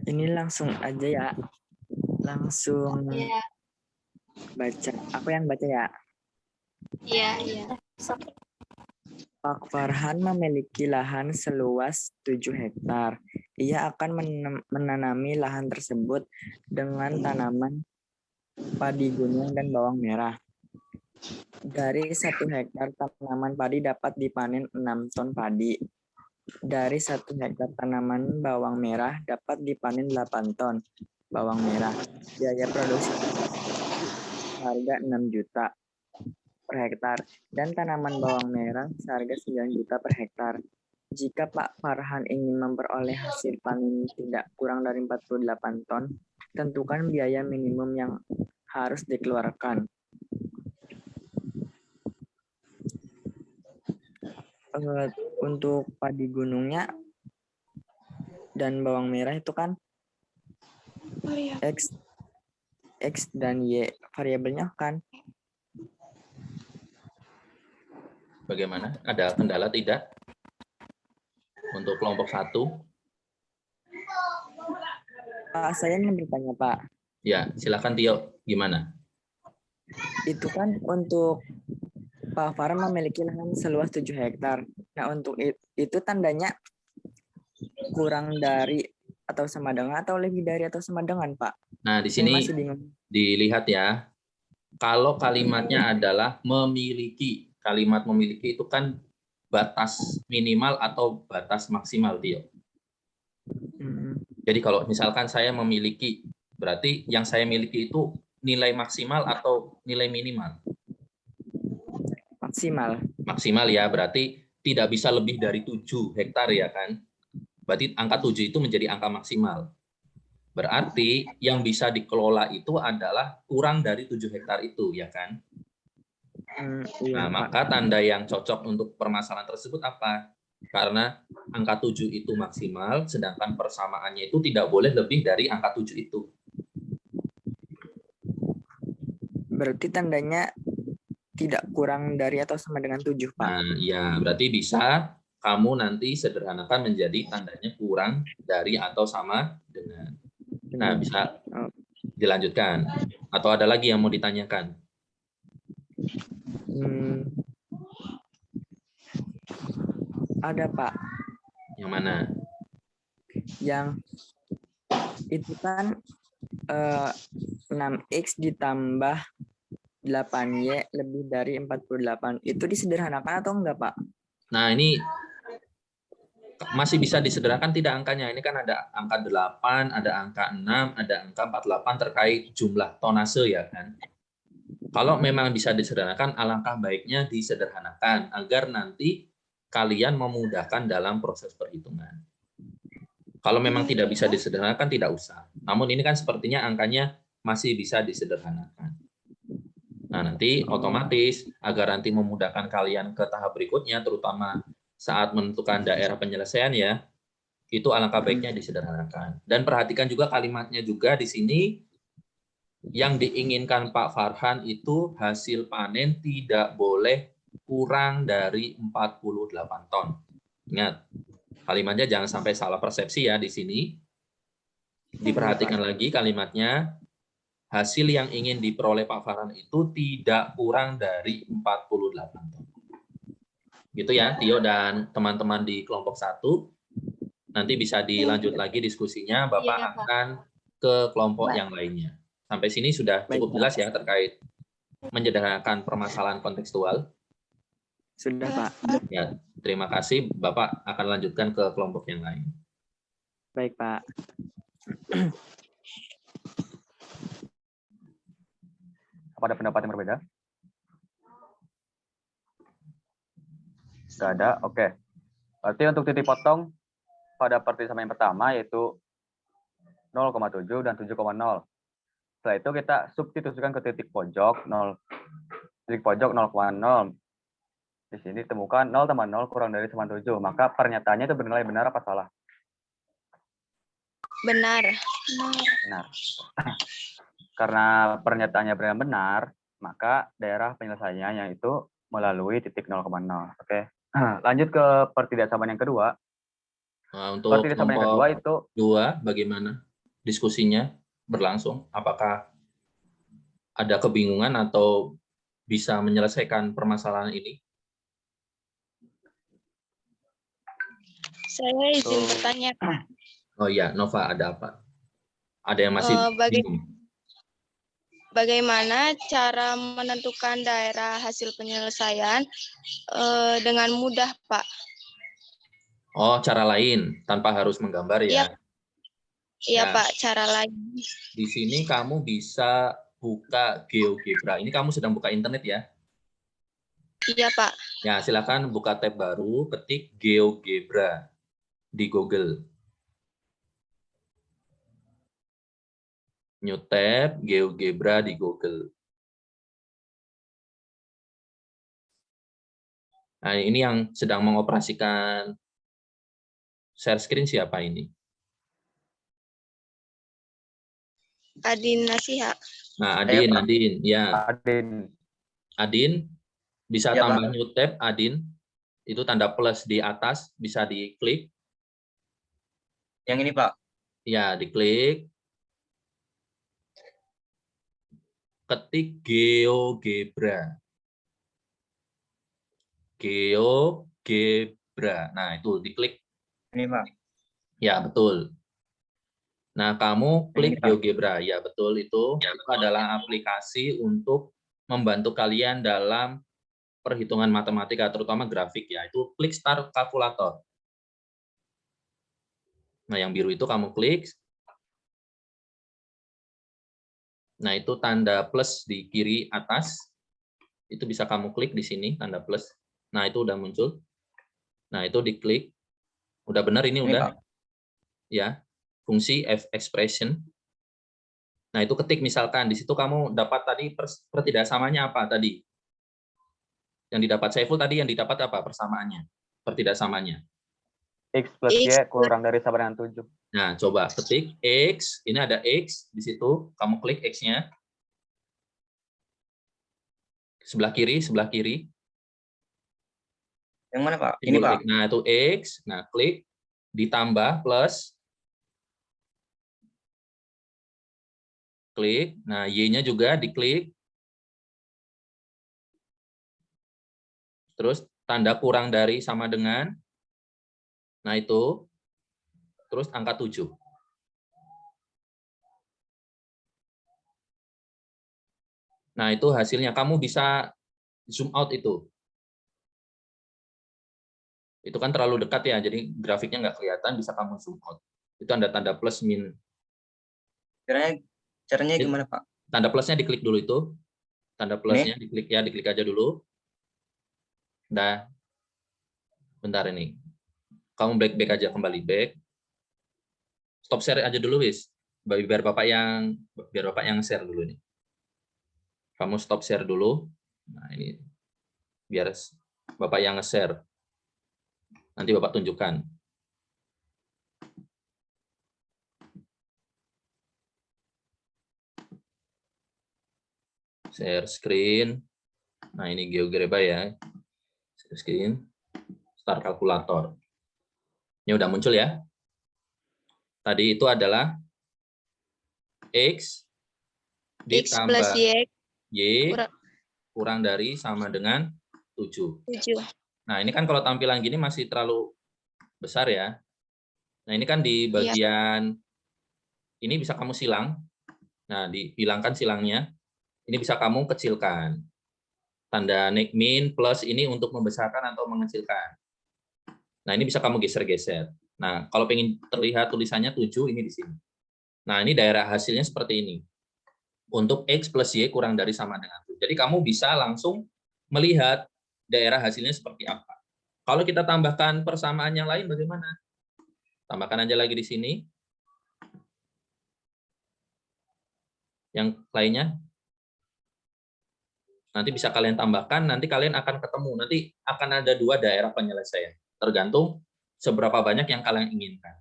Ini langsung aja ya. Langsung Iya, baca. Aku yang baca ya. iya. Pak Farhan memiliki lahan seluas 7 hektar. Ia akan menanami lahan tersebut dengan tanaman padi gunung dan bawang merah. Dari 1 hektar tanaman padi dapat dipanen 6 ton padi. Dari 1 hektar tanaman bawang merah dapat dipanen 8 ton bawang merah. Biaya produksi harga 6 juta per hektar dan tanaman bawang merah seharga 9 juta per hektar. Jika Pak Farhan ingin memperoleh hasil panen tidak kurang dari 48 ton, tentukan biaya minimum yang harus dikeluarkan. Untuk padi gunungnya dan bawang merah itu kan X dan Y variabelnya kan. Bagaimana? Ada kendala tidak? Untuk kelompok 1? Pak, saya ingin bertanya Pak, Ya, silakan Tio. Gimana? itu kan untuk Pak Farhan memiliki lahan seluas 7 hektar. Nah, untuk itu tandanya kurang dari atau sama dengan atau lebih dari atau sama dengan, Pak? Nah, di Saya sini masih bingung. dilihat ya. Kalau kalimatnya adalah memiliki. Kalimat memiliki itu kan batas minimal atau batas maksimal, Tio. Jadi kalau misalkan saya memiliki, berarti yang saya miliki itu nilai maksimal atau nilai minimal? Maksimal. Maksimal ya, berarti tidak bisa lebih dari 7 hektar ya kan? Berarti angka 7 itu menjadi angka maksimal. Berarti yang bisa dikelola itu adalah kurang dari 7 hektar itu ya kan? Iya, Nah, Pak. maka tanda yang cocok untuk permasalahan tersebut apa? Karena angka 7 itu maksimal, sedangkan persamaannya itu tidak boleh lebih dari angka 7 itu. Berarti tandanya tidak kurang dari atau sama dengan 7, Pak. Nah, ya, berarti bisa kamu nanti sederhanakan menjadi tandanya kurang dari atau sama dengan. Nah, bisa dilanjutkan. Atau ada lagi yang mau ditanyakan? Ada, Pak. Yang mana? Yang itu kan 6X ditambah 8Y lebih dari 48. Itu disederhanakan atau enggak, Pak? Nah, ini masih bisa disederhanakan tidak angkanya. Ini kan ada angka 8, ada angka 6, ada angka 48 terkait jumlah tonase ya kan. Kalau memang bisa disederhanakan, alangkah baiknya disederhanakan agar nanti kalian memudahkan dalam proses perhitungan. Kalau memang tidak bisa disederhanakan, tidak usah. Namun ini kan sepertinya angkanya masih bisa disederhanakan. Nah, nanti otomatis agar nanti memudahkan kalian ke tahap berikutnya, terutama saat menentukan daerah penyelesaian ya, itu alangkah baiknya disederhanakan. Dan perhatikan juga kalimatnya juga di sini, yang diinginkan Pak Farhan itu hasil panen tidak boleh kurang dari 48 ton. Ingat, kalimatnya jangan sampai salah persepsi ya di sini. Diperhatikan lagi kalimatnya, hasil yang ingin diperoleh Pak Farhan itu tidak kurang dari 48 ton. Gitu ya, Tio dan teman-teman di kelompok 1. Nanti bisa dilanjut lagi diskusinya, Bapak Iya, Pak. akan ke kelompok yang lainnya. Sampai sini sudah cukup jelas ya terkait menyederhanakan permasalahan kontekstual. Sudah, Pak. Ya, terima kasih. Bapak akan lanjutkan ke kelompok yang lain. Baik, Pak. Apa ada pendapat yang berbeda? Tidak ada, oke. Berarti untuk titik potong pada perpisahan yang pertama yaitu 0,7 dan 7,0. Setelah itu kita substitusikan ke titik pojok 0,0. Di sini ditemukan 0,0 kurang dari 97. Maka pernyataannya itu bernilai benar apa salah? Benar. Benar. Karena pernyataannya benar, maka daerah penyelesaiannya yaitu melalui titik 0,0. Oke. Lanjut ke pertidaksamaan yang kedua. Nah, untuk Pertidaksamaan yang kedua kelompok itu 2, bagaimana diskusinya berlangsung? Apakah ada kebingungan atau bisa menyelesaikan permasalahan ini? Saya izin Tuh. bertanya, Kak. Oh iya, Nova, ada apa? Ada yang masih bingung? Bagaimana cara menentukan daerah hasil penyelesaian dengan mudah, Pak? Oh, cara lain tanpa harus menggambar Iya, ya. iya Ya, Pak, cara lain. di sini kamu bisa buka GeoGebra. Ini kamu sedang buka internet ya? Iya Pak. Ya, silakan buka tab baru, ketik GeoGebra di Google. New tab GeoGebra di Google. Nah, ini yang sedang mengoperasikan share screen siapa ini? Adin Nasiha. Nah, Saya, Pak. Adin, ya. Adin. Adin, bisa Ya, tambah Pak. new tab, Adin. Itu tanda plus di atas, bisa diklik. Yang ini, Pak. Ya, diklik. Ketik GeoGebra. GeoGebra. Nah, itu diklik. Ini, Pak. Ya, betul. Nah, kamu klik Ini, Pak. GeoGebra. Ya, betul itu. Itu adalah aplikasi untuk membantu kalian dalam perhitungan matematika, terutama grafik ya. Itu klik Start Kalkulator. Nah, yang biru itu kamu klik. Nah, itu tanda plus di kiri atas. Itu bisa kamu klik di sini, tanda plus. Nah, itu udah muncul. Nah, itu diklik. Udah benar ini udah. Pak. Ya, fungsi F expression. Nah, itu ketik misalkan di situ kamu dapat tadi pertidaksamanya apa tadi? Yang didapat Saiful tadi yang didapat apa persamaannya? Pertidaksamanya. X plus Y kurang dari sama dengan 7. Nah, coba ketik X, ini ada X di situ, kamu klik X-nya. Sebelah kiri. Yang mana, Pak? Ini, Pak. Nah, itu X, nah klik, ditambah plus, klik, nah Y-nya juga diklik, terus tanda kurang dari sama dengan, nah itu, terus angka 7. Nah, itu hasilnya. Kamu bisa zoom out itu. Itu kan terlalu dekat ya, jadi grafiknya nggak kelihatan, bisa kamu zoom out. Itu tanda plus min. Caranya gimana, Pak? Tanda plusnya diklik dulu itu. Tanda plusnya diklik ya, diklik aja dulu. Nah, bentar ini. Kamu back aja, kembali back. Stop share aja dulu, wis. Biar Bapak yang share dulu nih. Kamu stop share dulu. Nah, ini biar Bapak yang nge-share. Nanti Bapak tunjukkan. Share screen. Nah, ini GeoGebra ya. Share screen. Start kalkulator. Ini udah muncul ya. Tadi itu adalah X ditambah X plus Y kurang dari sama dengan 7. Nah, ini kan kalau tampilan gini masih terlalu besar ya. Nah, ini kan di bagian ini bisa kamu silang. Nah, dihilangkan silangnya. Ini bisa kamu kecilkan. Tanda min plus ini untuk membesarkan atau mengecilkan. Nah, ini bisa kamu geser-geser. Nah, kalau pengen terlihat tulisannya 7, ini di sini. Nah, ini daerah hasilnya seperti ini. Untuk X plus Y kurang dari sama dengan 7. Jadi, kamu bisa langsung melihat daerah hasilnya seperti apa. Kalau kita tambahkan persamaan yang lain bagaimana? Tambahkan aja lagi di sini. Yang lainnya. Nanti bisa kalian tambahkan, nanti kalian akan ketemu. Nanti akan ada 2 daerah penyelesaian. Tergantung seberapa banyak yang kalian inginkan.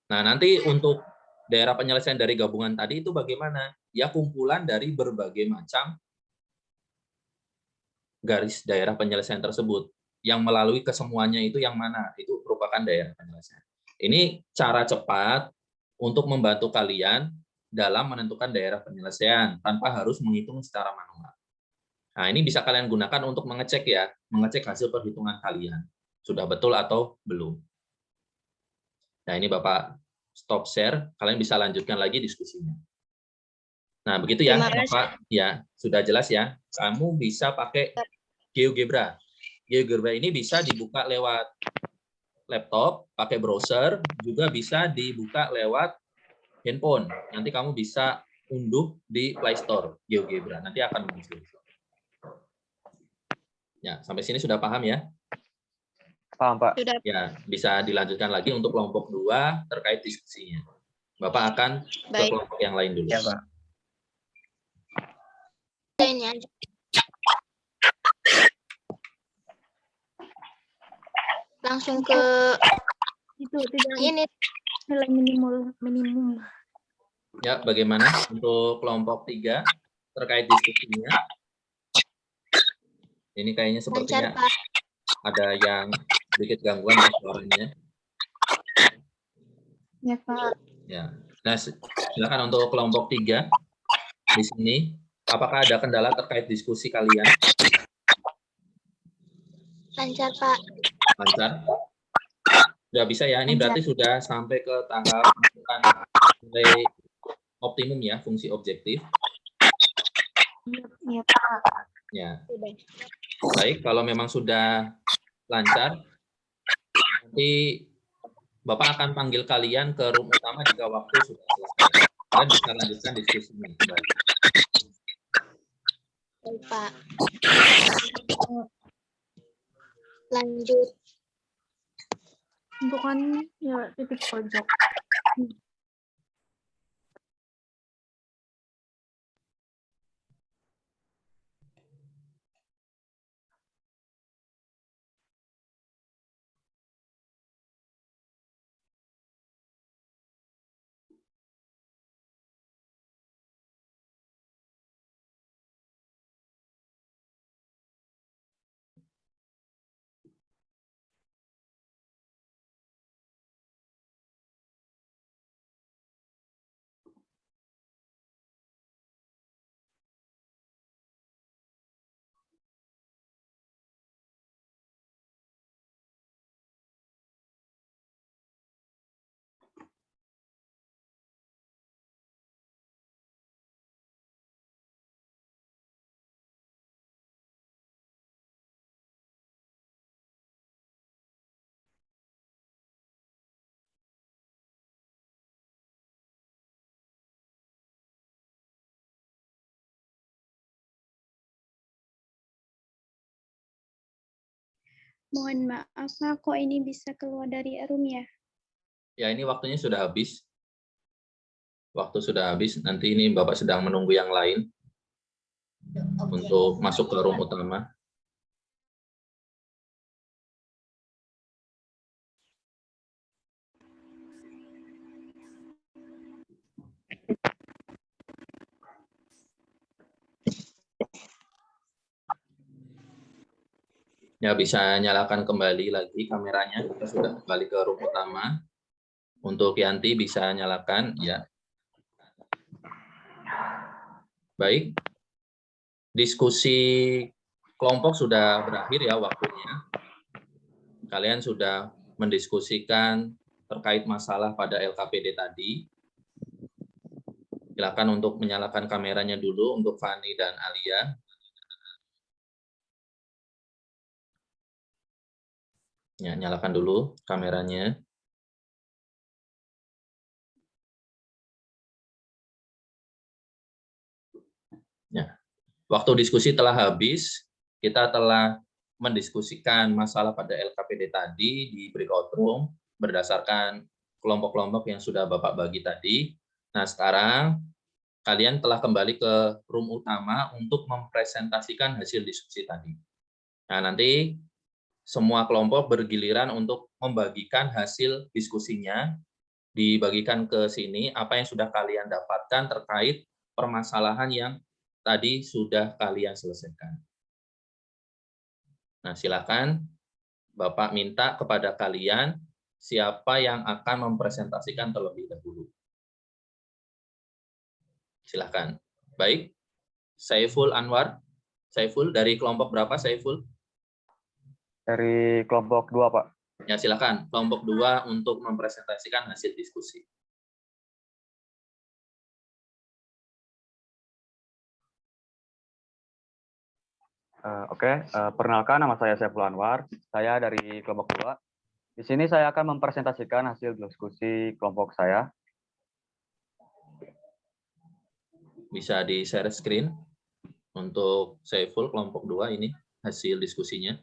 Nah, nanti untuk daerah penyelesaian dari gabungan tadi itu bagaimana? Ya, kumpulan dari berbagai macam garis daerah penyelesaian tersebut. yang melalui kesemuanya itu yang mana? Itu merupakan daerah penyelesaian. Ini cara cepat untuk membantu kalian dalam menentukan daerah penyelesaian tanpa harus menghitung secara manual. Nah, ini bisa kalian gunakan untuk mengecek ya, mengecek hasil perhitungan kalian. Sudah betul atau belum. Nah, ini Bapak stop share, kalian bisa lanjutkan lagi diskusinya. Nah, begitu ya, Terima kasih. Bapak. Ya, sudah jelas ya. Kamu bisa pakai GeoGebra. GeoGebra ini bisa dibuka lewat laptop, pakai browser, juga bisa dibuka lewat handphone. Nanti kamu bisa unduh di Play Store GeoGebra. Nanti akan muncul. Ya, sampai sini sudah paham ya? Paham, Pak. Sudah. Ya, bisa dilanjutkan lagi untuk kelompok 2 terkait diskusinya. Bapak akan ke Baik. kelompok yang lain dulu. Ya, Pak. Ini aja. Langsung ke Itu tidak ini. nilai minimum. Ya, bagaimana untuk kelompok 3 terkait diskusinya? Ini kayaknya Lancar, sepertinya Pak. ada yang sedikit gangguan ya suaranya. Ya, Pak. Ya. Nah, silakan untuk kelompok 3 di sini. Apakah ada kendala terkait diskusi kalian? Lancar, Pak. Lancar? Sudah bisa ya, ini berarti sudah sampai ke tahap menentukan nilai optimum ya, fungsi objektif. Iya, Pak. Ya. Sudah. Baik, kalau memang sudah lancar, nanti Bapak akan panggil kalian ke room utama jika waktu sudah selesai. Kalian bisa lanjutkan diskusinya kembali. Baik, Pak. Lanjut. Tentukan ya titik pojok. Mohon maaf, Pak, kok ini bisa keluar dari room ya? Ya, ini waktunya sudah habis. Waktu sudah habis, nanti ini Bapak sedang menunggu yang lain untuk masuk ke room utama. Ya, bisa nyalakan kembali lagi kameranya. Kita sudah kembali ke room utama. Untuk Yanti bisa nyalakan, ya. Baik. Diskusi kelompok sudah berakhir ya waktunya. Kalian sudah mendiskusikan terkait masalah pada LKPD tadi. Silakan untuk menyalakan kameranya dulu untuk Fani dan Alia. Ya, nyalakan dulu kameranya. Ya. Waktu diskusi telah habis, kita telah mendiskusikan masalah pada LKPD tadi di breakout room berdasarkan kelompok-kelompok yang sudah Bapak bagi tadi. Nah, sekarang kalian telah kembali ke room utama untuk mempresentasikan hasil diskusi tadi. Nah, nanti semua kelompok bergiliran untuk membagikan hasil diskusinya, dibagikan ke sini apa yang sudah kalian dapatkan terkait permasalahan yang tadi sudah kalian selesaikan. Nah, silakan Bapak minta kepada kalian siapa yang akan mempresentasikan terlebih dahulu. Silahkan. Baik, Saiful Anwar. Saiful, dari kelompok berapa Saiful? Dari kelompok 2, Pak. Ya, silakan. Kelompok 2 untuk mempresentasikan hasil diskusi. Perkenalkan, nama saya Saiful Anwar. Saya dari kelompok 2. Di sini saya akan mempresentasikan hasil diskusi kelompok saya. Bisa di-share screen untuk Saiful kelompok 2 ini hasil diskusinya.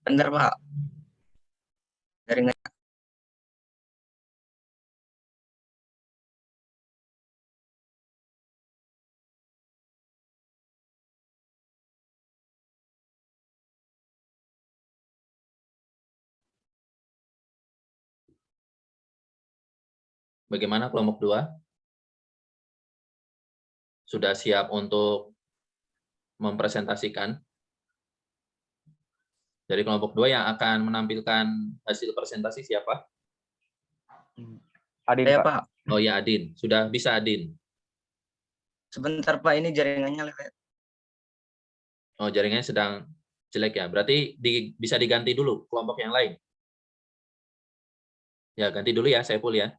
Bentar, Pak. Jaringan. Bagaimana kelompok 2? Sudah siap untuk mempresentasikan? Dari kelompok 2 yang akan menampilkan hasil presentasi siapa? Adin, Saya, Pak. Pak. Oh ya, Adin. Sudah bisa, Adin. Sebentar, Pak. Ini jaringannya lewat. Oh, jaringannya sedang jelek ya. Berarti bisa diganti dulu kelompok yang lain. Ya, ganti dulu ya, Saiful ya.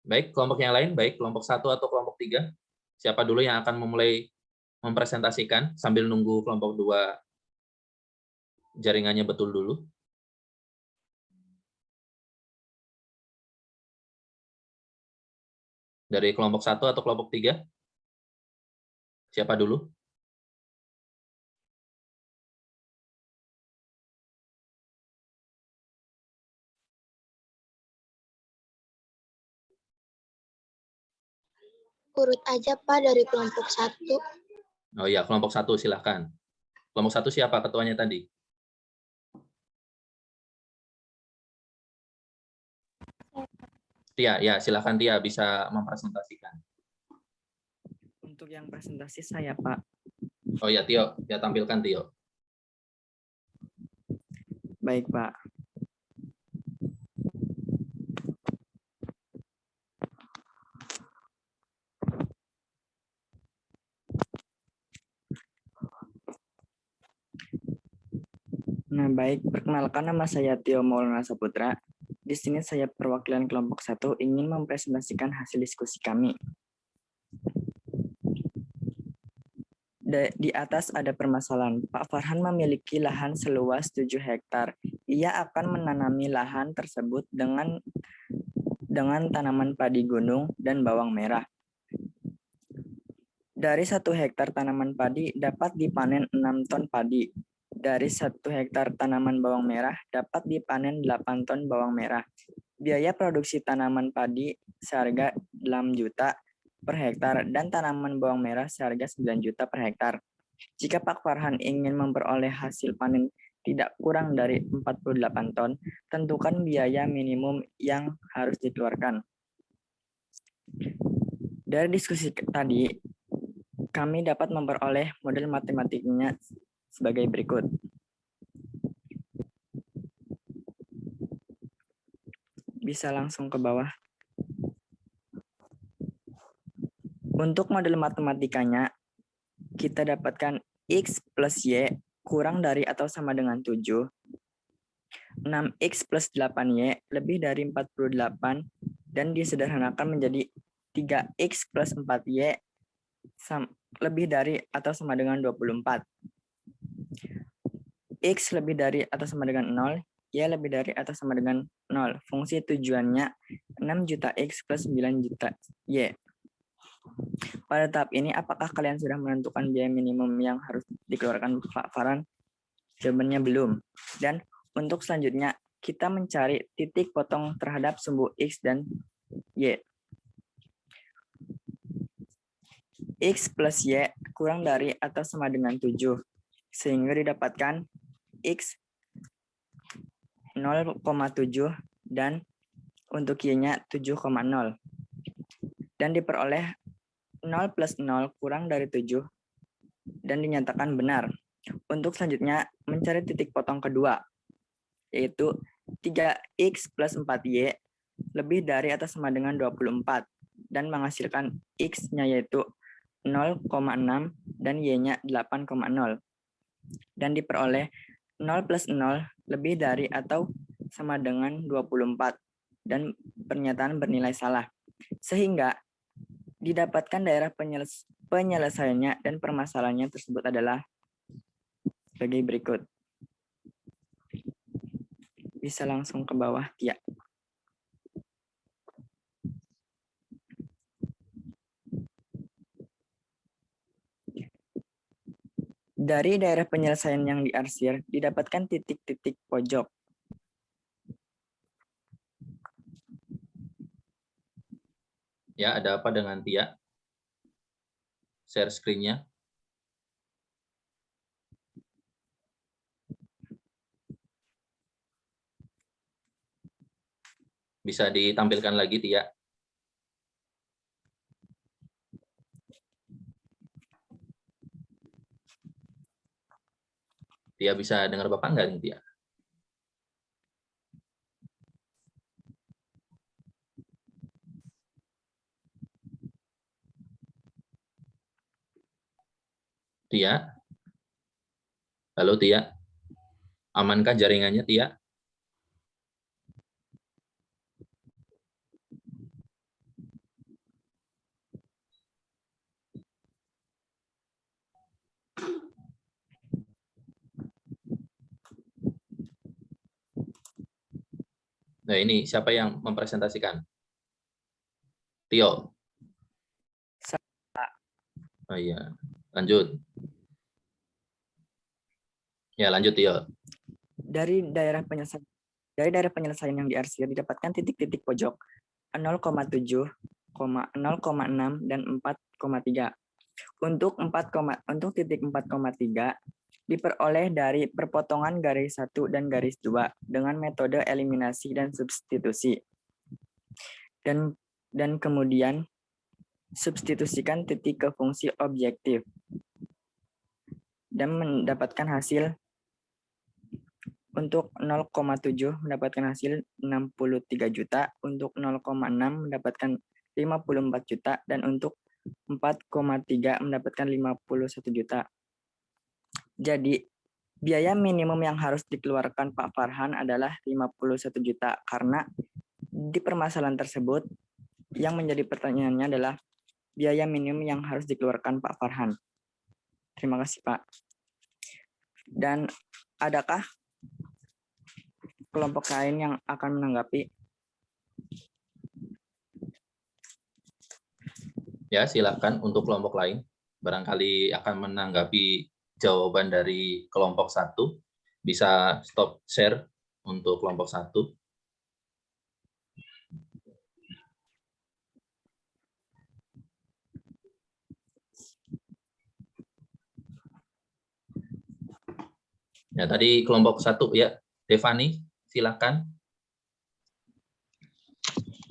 Baik, kelompok yang lain, baik kelompok 1 atau kelompok 3. Siapa dulu yang akan memulai mempresentasikan sambil nunggu kelompok 2 jaringannya betul dulu? Dari kelompok 1 atau kelompok 3? Siapa dulu? Urut aja, Pak, dari kelompok 1. Oh ya, kelompok 1 silahkan. Kelompok 1 siapa ketuanya tadi? Tia, ya silahkan Tia bisa mempresentasikan. Untuk yang presentasi saya, Pak. Oh ya, Tio, ya tampilkan Tio. Baik, Pak. Nah, baik. Perkenalkan, nama saya Tio Maulana Saputra. Di sini saya perwakilan kelompok 1 ingin mempresentasikan hasil diskusi kami. Di atas ada permasalahan. Pak Farhan memiliki lahan seluas 7 hektar. Ia akan menanami lahan tersebut dengan tanaman padi gunung dan bawang merah. Dari 1 hektar tanaman padi dapat dipanen 6 ton padi. Dari 1 hektar tanaman bawang merah dapat dipanen 8 ton bawang merah. Biaya produksi tanaman padi seharga 6 juta per hektar dan tanaman bawang merah seharga 9 juta per hektar. Jika Pak Farhan ingin memperoleh hasil panen tidak kurang dari 48 ton, tentukan biaya minimum yang harus dikeluarkan. Dari diskusi tadi, kami dapat memperoleh model matematiknya sebagai berikut. Bisa langsung ke bawah. Untuk model matematikanya, kita dapatkan X plus Y kurang dari atau sama dengan 7. 6X plus 8Y lebih dari 48 dan disederhanakan menjadi 3X plus 4Y lebih dari atau sama dengan 24. X lebih dari atau sama dengan 0, Y lebih dari atau sama dengan 0. Fungsi tujuannya 6 juta X plus 9 juta Y. Pada tahap ini, apakah kalian sudah menentukan biaya minimum yang harus dikeluarkan Pak Farhan? Jawabannya belum. Dan untuk selanjutnya, kita mencari titik potong terhadap sumbu X dan Y. X plus Y kurang dari atau sama dengan 7. Sehingga didapatkan X 0,7 dan untuk Y-nya 7,0. Dan diperoleh 0 plus 0 kurang dari 7 dan dinyatakan benar. Untuk selanjutnya, mencari titik potong kedua. yaitu 3x plus 4y lebih dari atau sama dengan 24 dan menghasilkan x-nya yaitu 0,6 dan y-nya 8,0 dan diperoleh 0 plus 0 lebih dari atau sama dengan 24 dan pernyataan bernilai salah. Sehingga didapatkan daerah penyelesaiannya dan permasalahannya tersebut adalah sebagai berikut. Bisa langsung ke bawah, Tia. Dari daerah penyelesaian yang diarsir, didapatkan titik-titik pojok. Ya, ada apa dengan Tia? Share screen-nya. Bisa ditampilkan lagi, Tia? Tia bisa dengar Bapak nggak nih, Tia? Tia? Halo, Tia? Amankah jaringannya, Tia? Nah, ini siapa yang mempresentasikan? Tio? Oh iya, lanjut. Ya, lanjut, Tio. Dari daerah penyelesaian yang diarsir didapatkan titik-titik pojok 0,7, 0,6 dan 4,3. Untuk titik 4,3 diperoleh dari perpotongan garis 1 dan garis 2 dengan metode eliminasi dan substitusi. Dan kemudian substitusikan titik ke fungsi objektif dan mendapatkan hasil. Untuk 0,7 mendapatkan hasil 63 juta, untuk 0,6 mendapatkan 54 juta, dan untuk 4,3 mendapatkan 51 juta. Jadi, biaya minimum yang harus dikeluarkan Pak Farhan adalah 51 juta, karena di permasalahan tersebut, yang menjadi pertanyaannya adalah biaya minimum yang harus dikeluarkan Pak Farhan. Terima kasih, Pak. Dan adakah kelompok lain yang akan menanggapi? Ya, silakan untuk kelompok lain. Barangkali akan menanggapi jawaban dari kelompok 1. Bisa stop share untuk kelompok 1. Ya, tadi kelompok 1 ya. Devani, silakan.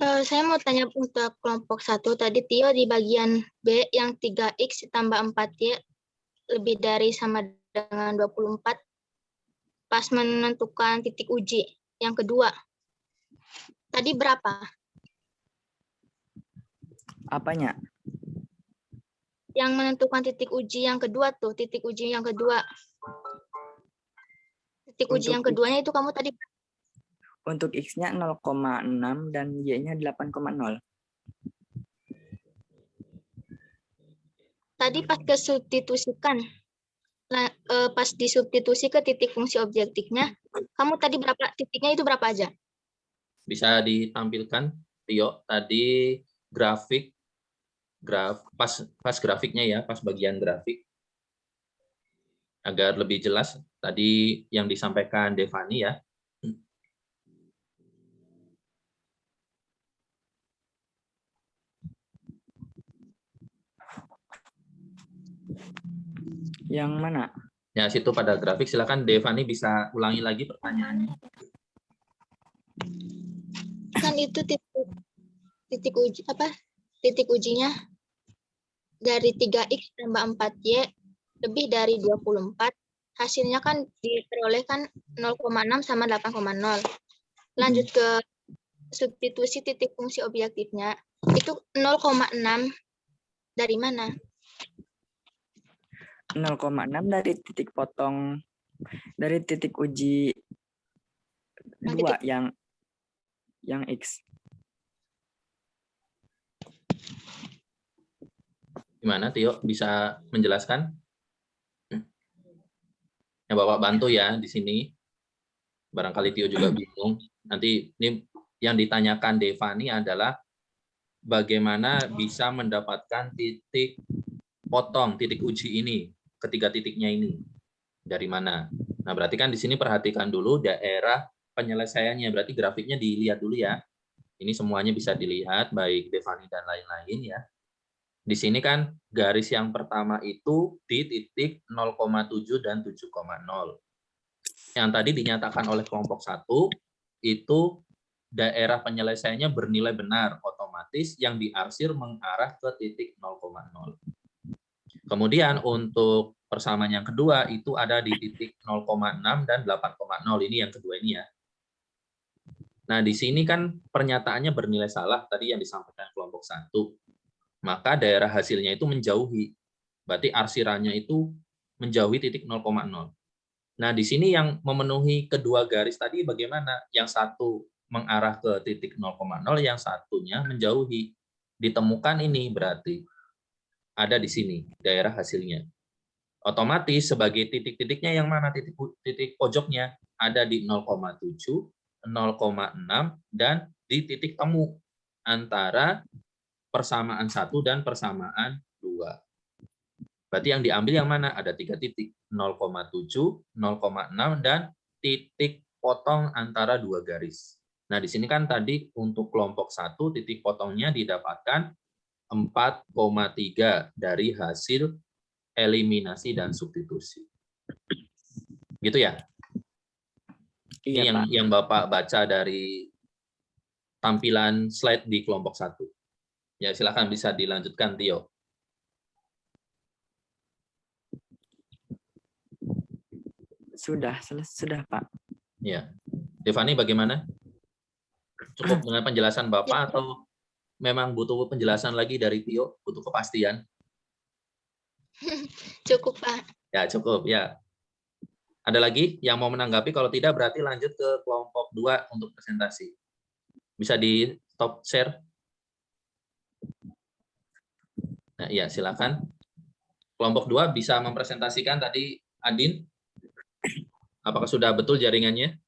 Saya mau tanya untuk kelompok 1 tadi Tio di bagian B yang 3x tambah 4y lebih dari sama dengan 24 pas menentukan titik uji yang kedua. Tadi berapa? Apanya? Yang menentukan titik uji yang kedua tuh, titik uji yang kedua. Titik uji yang keduanya itu kamu tadi Untuk X-nya 0,6 dan Y-nya 8,0. tadi pas kesubstitusikan. Nah, pas disubstitusi ke titik fungsi objektifnya, kamu tadi berapa titiknya itu berapa aja? Bisa ditampilkan, Tio, tadi pas grafiknya ya, pas bagian grafik. Agar lebih jelas, tadi yang disampaikan Devani ya. Yang mana? Ya, situ pada grafik. Silakan Devani bisa ulangi lagi pertanyaannya. Kan itu titik uji apa? Titik ujinya dari 3x tambah 4y lebih dari 24 hasilnya kan diperoleh kan 0,6 sama 8,0. Lanjut ke substitusi titik fungsi objektifnya. Itu 0,6 dari mana? 0,6 dari titik potong dari titik uji Yang 2 yang X. Gimana Tio, bisa menjelaskan? Ya Bapak bantu ya di sini. Barangkali Tio juga bingung. Nanti ini yang ditanyakan Devani adalah bagaimana bisa mendapatkan titik potong, titik uji ini, ketiga titiknya ini. Dari mana? Nah, berarti kan di sini perhatikan dulu daerah penyelesaiannya. Berarti grafiknya dilihat dulu ya. Ini semuanya bisa dilihat, baik Devani dan lain-lain ya. Di sini kan garis yang pertama itu di titik 0,7 dan 7,0. Yang tadi dinyatakan oleh kelompok 1 itu daerah penyelesaiannya bernilai benar, otomatis yang diarsir mengarah ke titik 0,0. Kemudian untuk persamaan yang kedua itu ada di titik 0,6 dan 8,0. Ini yang kedua ini ya. Nah, di sini kan pernyataannya bernilai salah tadi yang disampaikan kelompok 1. Maka daerah hasilnya itu menjauhi. Berarti arsirannya itu menjauhi titik 0,0. Nah, di sini yang memenuhi kedua garis tadi bagaimana? Yang satu mengarah ke titik 0,0, yang satunya menjauhi. Ditemukan ini berarti ada di sini daerah hasilnya. Otomatis sebagai titik-titiknya yang mana? Titik pojoknya ada di 0,7, 0,6, dan di titik temu antara persamaan 1 dan persamaan 2. Berarti yang diambil yang mana? Ada 3 titik, 0,7, 0,6, dan titik potong antara 2 garis. Nah, di sini kan tadi untuk kelompok 1 titik potongnya didapatkan 4,3 dari hasil eliminasi dan substitusi. Gitu ya? Iya, Ini Pak. yang Bapak baca dari tampilan slide di kelompok 1. Ya, silakan bisa dilanjutkan, Tio. Sudah, Pak. Ya. Devani bagaimana? Cukup dengan penjelasan Bapak atau memang butuh penjelasan lagi dari Tio? Butuh kepastian? Cukup, Pak. Ya, cukup. Ya. Ada lagi yang mau menanggapi? Kalau tidak, berarti lanjut ke kelompok 2 untuk presentasi. Bisa di stop share? Nah, iya, silakan. Kelompok 2 bisa mempresentasikan tadi Adin. Apakah sudah betul jaringannya?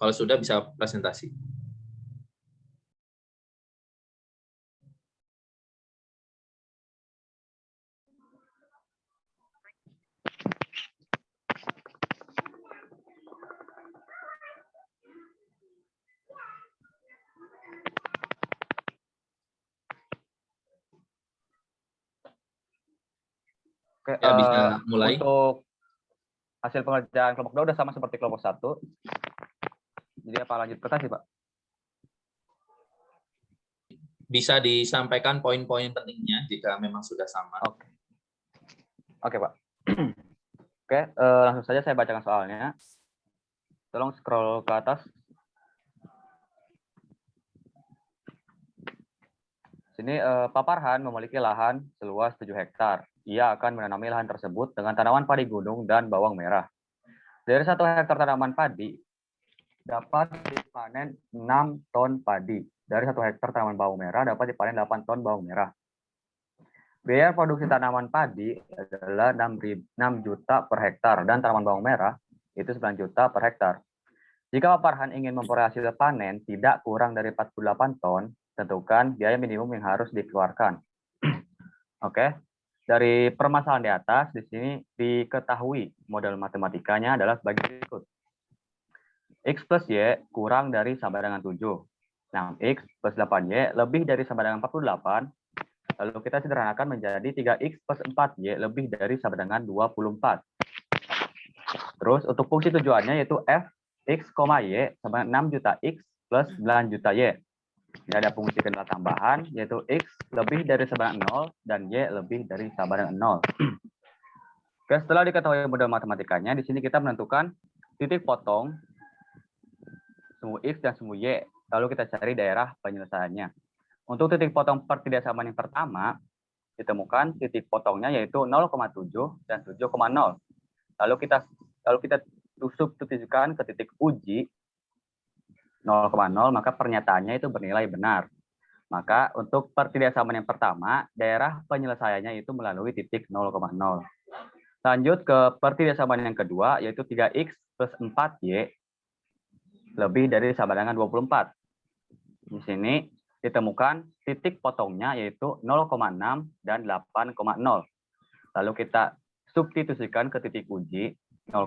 Kalau sudah bisa presentasi. Oke, Ya, bisa mulai. untuk hasil pengerjaan kelompok 2 udah sama seperti kelompok 1. Jadi apa lanjut presentasi, Pak? Bisa disampaikan poin-poin pentingnya jika memang sudah sama. Oke. Oke, Pak. Oke, langsung saja saya bacakan soalnya. Tolong scroll ke atas. Sini Pak Farhan memiliki lahan seluas 7 hektar. Ia akan menanami lahan tersebut dengan tanaman padi gunung dan bawang merah. Dari 1 hektar tanaman padi dapat dipanen 6 ton padi. Dari 1 hektar tanaman bawang merah dapat dipanen 8 ton bawang merah. Biaya produksi tanaman padi adalah 6 juta per hektar dan tanaman bawang merah itu 9 juta per hektar. Jika Pak Farhan ingin memperoleh hasil panen tidak kurang dari 48 ton, tentukan biaya minimum yang harus dikeluarkan. Oke. Dari permasalahan di atas, di sini diketahui model matematikanya adalah sebagai berikut. X plus Y kurang dari sama dengan 7. Nah, X plus 8Y lebih dari sama dengan 48. Lalu kita sederhanakan menjadi 3X plus 4Y lebih dari sama dengan 24. Terus untuk fungsi tujuannya yaitu F, X, Y sama 6 juta X plus 9 juta Y. Ini ada fungsi kendala tambahan, yaitu X lebih dari sama dengan 0 dan Y lebih dari sama dengan 0. Oke, setelah diketahui model matematikanya, di sini kita menentukan titik potong sumbu X dan sumbu Y. Lalu kita cari daerah penyelesaiannya. Untuk titik potong pertidaksamaan yang pertama, ditemukan titik potongnya yaitu 0,7 dan 7,0. Lalu kita substitusikan ke titik uji 0,0, maka pernyataannya itu bernilai benar. Maka untuk pertidaksamaan yang pertama, daerah penyelesaiannya itu melalui titik 0,0. Lanjut ke pertidaksamaan yang kedua, yaitu 3X plus 4Y lebih dari sama dengan 24. Di sini ditemukan titik potongnya yaitu 0,6 dan 8,0. Lalu kita substitusikan ke titik uji 0,0,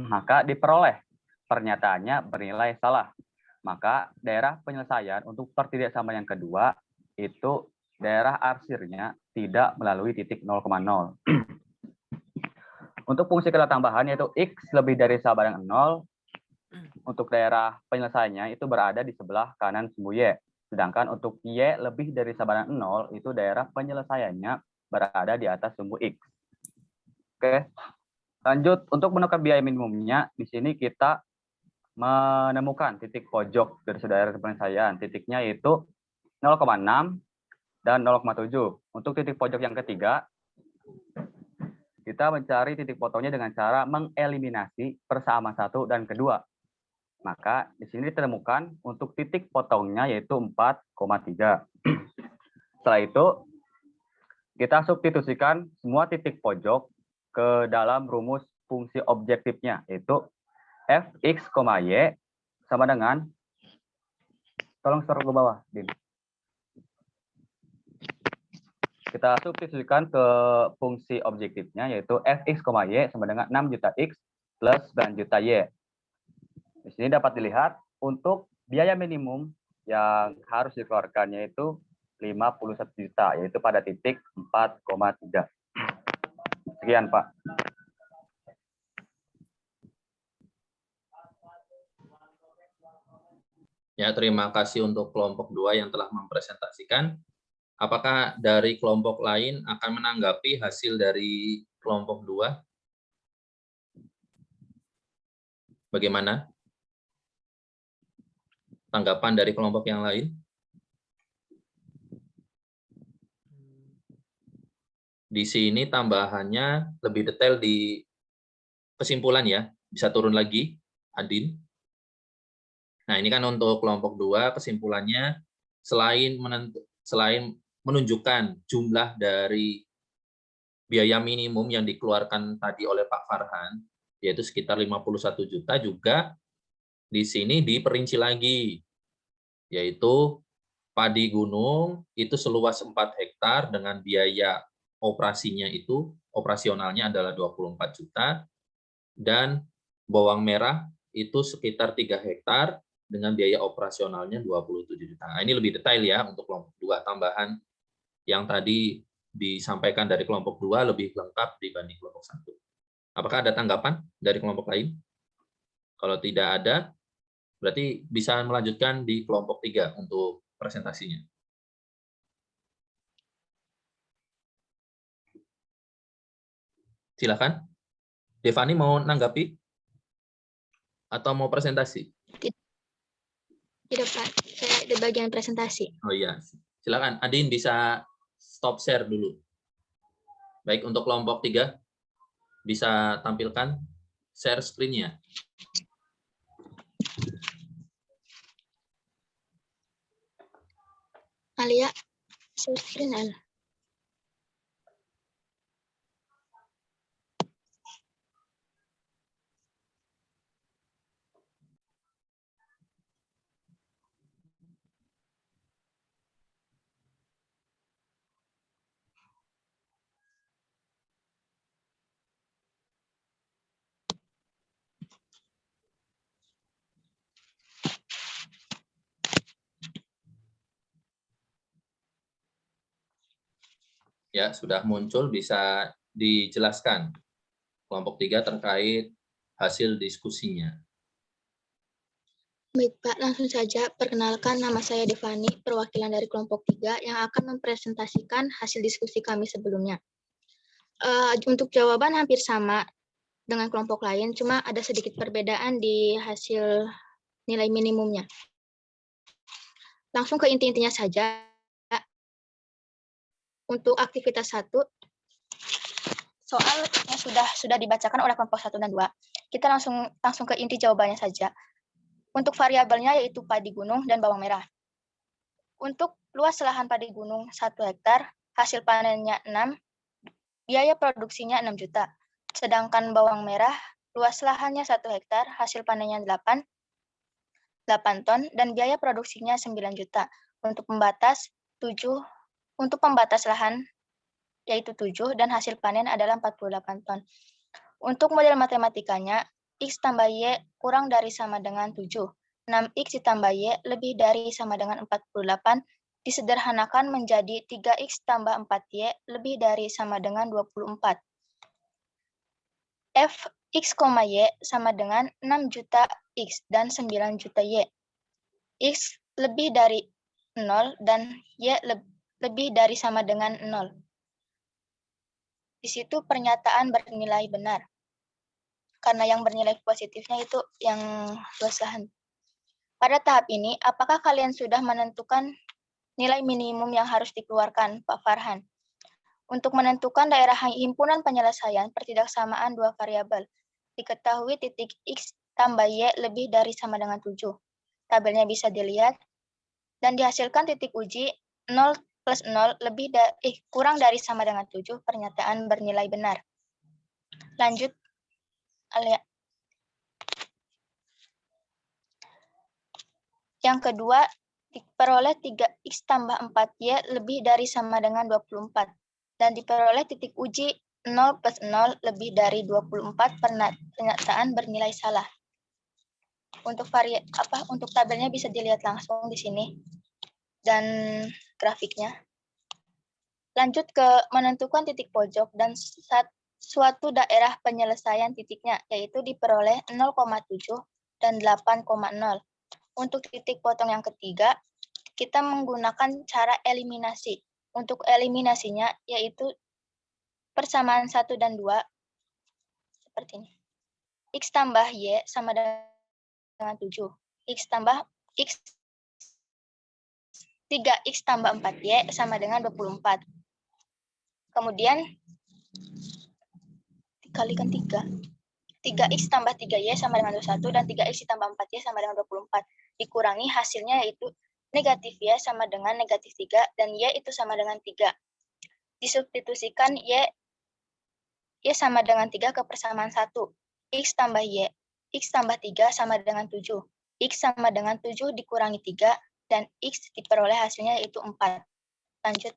maka diperoleh pernyataannya bernilai salah. Maka daerah penyelesaian untuk pertidaksamaan yang kedua itu daerah arsirnya tidak melalui titik 0,0. Untuk fungsi kata tambahan yaitu X lebih dari sama dengan 0, untuk daerah penyelesaiannya itu berada di sebelah kanan sumbu Y. Sedangkan untuk Y lebih dari sama dengan 0, itu daerah penyelesaiannya berada di atas sumbu X. Oke. Lanjut, untuk menukar biaya minimumnya, di sini kita menemukan titik pojok dari daerah penyelesaian. Titiknya yaitu 0,6 dan 0,7. Untuk titik pojok yang ketiga, kita mencari titik potongnya dengan cara mengeliminasi persamaan satu dan kedua. Maka di sini ditemukan untuk titik potongnya yaitu 4,3. Setelah itu, kita substitusikan semua titik pojok ke dalam rumus fungsi objektifnya, yaitu fx, y sama dengan, tolong taruh ke bawah, Din. Kita substitusikan ke fungsi objektifnya, yaitu fx, y sama dengan 6 juta x plus 9 juta y. Di sini dapat dilihat untuk biaya minimum yang harus dikeluarkan yaitu 51 juta, yaitu pada titik 4,3. Sekian, Pak. Ya, terima kasih untuk kelompok 2 yang telah mempresentasikan. Apakah dari kelompok lain akan menanggapi hasil dari kelompok 2? Bagaimana tanggapan dari kelompok yang lain? Di sini tambahannya lebih detail di kesimpulan ya. Bisa turun lagi, Adin. Nah, ini kan untuk kelompok 2 kesimpulannya selain menunjukkan jumlah dari biaya minimum yang dikeluarkan tadi oleh Pak Farhan, yaitu sekitar 51 juta, juga di sini diperinci lagi, yaitu padi gunung itu seluas 4 hektar dengan biaya operasinya itu, operasionalnya adalah 24 juta, dan bawang merah itu sekitar 3 hektar dengan biaya operasionalnya 27 juta. Nah, ini lebih detail ya untuk kelompok 2, tambahan yang tadi disampaikan dari kelompok 2 lebih lengkap dibanding kelompok 1. Apakah ada tanggapan dari kelompok lain? Kalau tidak ada, berarti bisa melanjutkan di kelompok 3 untuk presentasinya. Silakan. Devani mau nanggapi? Atau mau presentasi? Tidak, Pak. Saya di bagian presentasi. Oh iya, silakan. Adin bisa stop share dulu. Baik, untuk kelompok 3, bisa tampilkan share screen-nya. Alia, share screen Al. Ya, sudah muncul, bisa dijelaskan kelompok 3 terkait hasil diskusinya. Baik, Pak. Langsung saja, perkenalkan nama saya Devani, perwakilan dari kelompok 3 yang akan mempresentasikan hasil diskusi kami sebelumnya. Untuk jawaban hampir sama dengan kelompok lain, cuma ada sedikit perbedaan di hasil nilai minimumnya. Langsung ke inti-intinya saja. Untuk aktivitas 1, soal yang sudah dibacakan oleh kelompok 1 dan 2. Kita langsung ke inti jawabannya saja. Untuk variabelnya yaitu padi gunung dan bawang merah. Untuk luas lahan padi gunung 1 hektar, hasil panennya 6, biaya produksinya 6 juta. Sedangkan bawang merah, luas lahannya 1 hektar, hasil panennya 8 ton, dan biaya produksinya 9 juta. Untuk pembatas lahan yaitu 7, dan hasil panen adalah 48 ton. Untuk model matematikanya, X tambah Y kurang dari sama dengan 7. 6X ditambah Y lebih dari sama dengan 48 disederhanakan menjadi 3X tambah 4Y lebih dari sama dengan 24. F X, Y sama dengan 6 juta X dan 9 juta Y. X lebih dari 0 dan Y lebih dari sama dengan 0. Di situ pernyataan bernilai benar. Karena yang bernilai positifnya itu yang luas lahan. Pada tahap ini, apakah kalian sudah menentukan nilai minimum yang harus dikeluarkan, Pak Farhan? Untuk menentukan daerah himpunan penyelesaian pertidaksamaan dua variabel, diketahui titik X tambah Y lebih dari sama dengan 7. Tabelnya bisa dilihat. Dan dihasilkan titik uji 0 plus 0 kurang dari sama dengan 7, pernyataan bernilai benar. Lanjut, Alia. Yang kedua, diperoleh 3X tambah 4Y lebih dari sama dengan 24. Dan diperoleh titik uji 0 plus 0 lebih dari 24, pernyataan bernilai salah. Untuk tabelnya bisa dilihat langsung di sini. Dan grafiknya. Lanjut ke menentukan titik pojok dan suatu daerah penyelesaian titiknya, yaitu diperoleh 0,7 dan 8,0. Untuk titik potong yang ketiga, kita menggunakan cara eliminasi. Untuk eliminasinya, yaitu persamaan 1 dan 2, seperti ini. X tambah Y sama dengan 7. X tambah X 3X tambah 4Y sama dengan 24. Kemudian, dikalikan 3. 3X tambah 3Y sama dengan 21, dan 3X ditambah 4Y sama dengan 24. Dikurangi hasilnya yaitu negatif Y sama dengan negatif 3, dan Y itu sama dengan 3. Disubstitusikan Y sama dengan 3 ke persamaan 1. X tambah Y. X tambah 3 sama dengan 7. X sama dengan 7 dikurangi 3, dan X diperoleh hasilnya yaitu 4. Lanjut.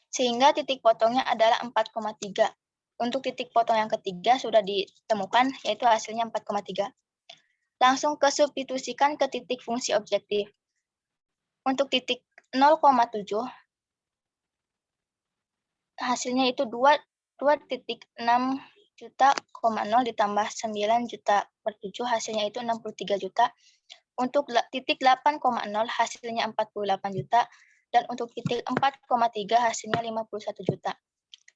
Sehingga titik potongnya adalah 4,3. Untuk titik potong yang ketiga sudah ditemukan, yaitu hasilnya 4,3. Langsung kesubstitusikan ke titik fungsi objektif. Untuk titik 0,7, hasilnya itu 2,6 juta, 0 ditambah 9 juta per 7, hasilnya itu 63 juta. Untuk titik 8,0 hasilnya 48 juta, dan untuk titik 4,3 hasilnya 51 juta.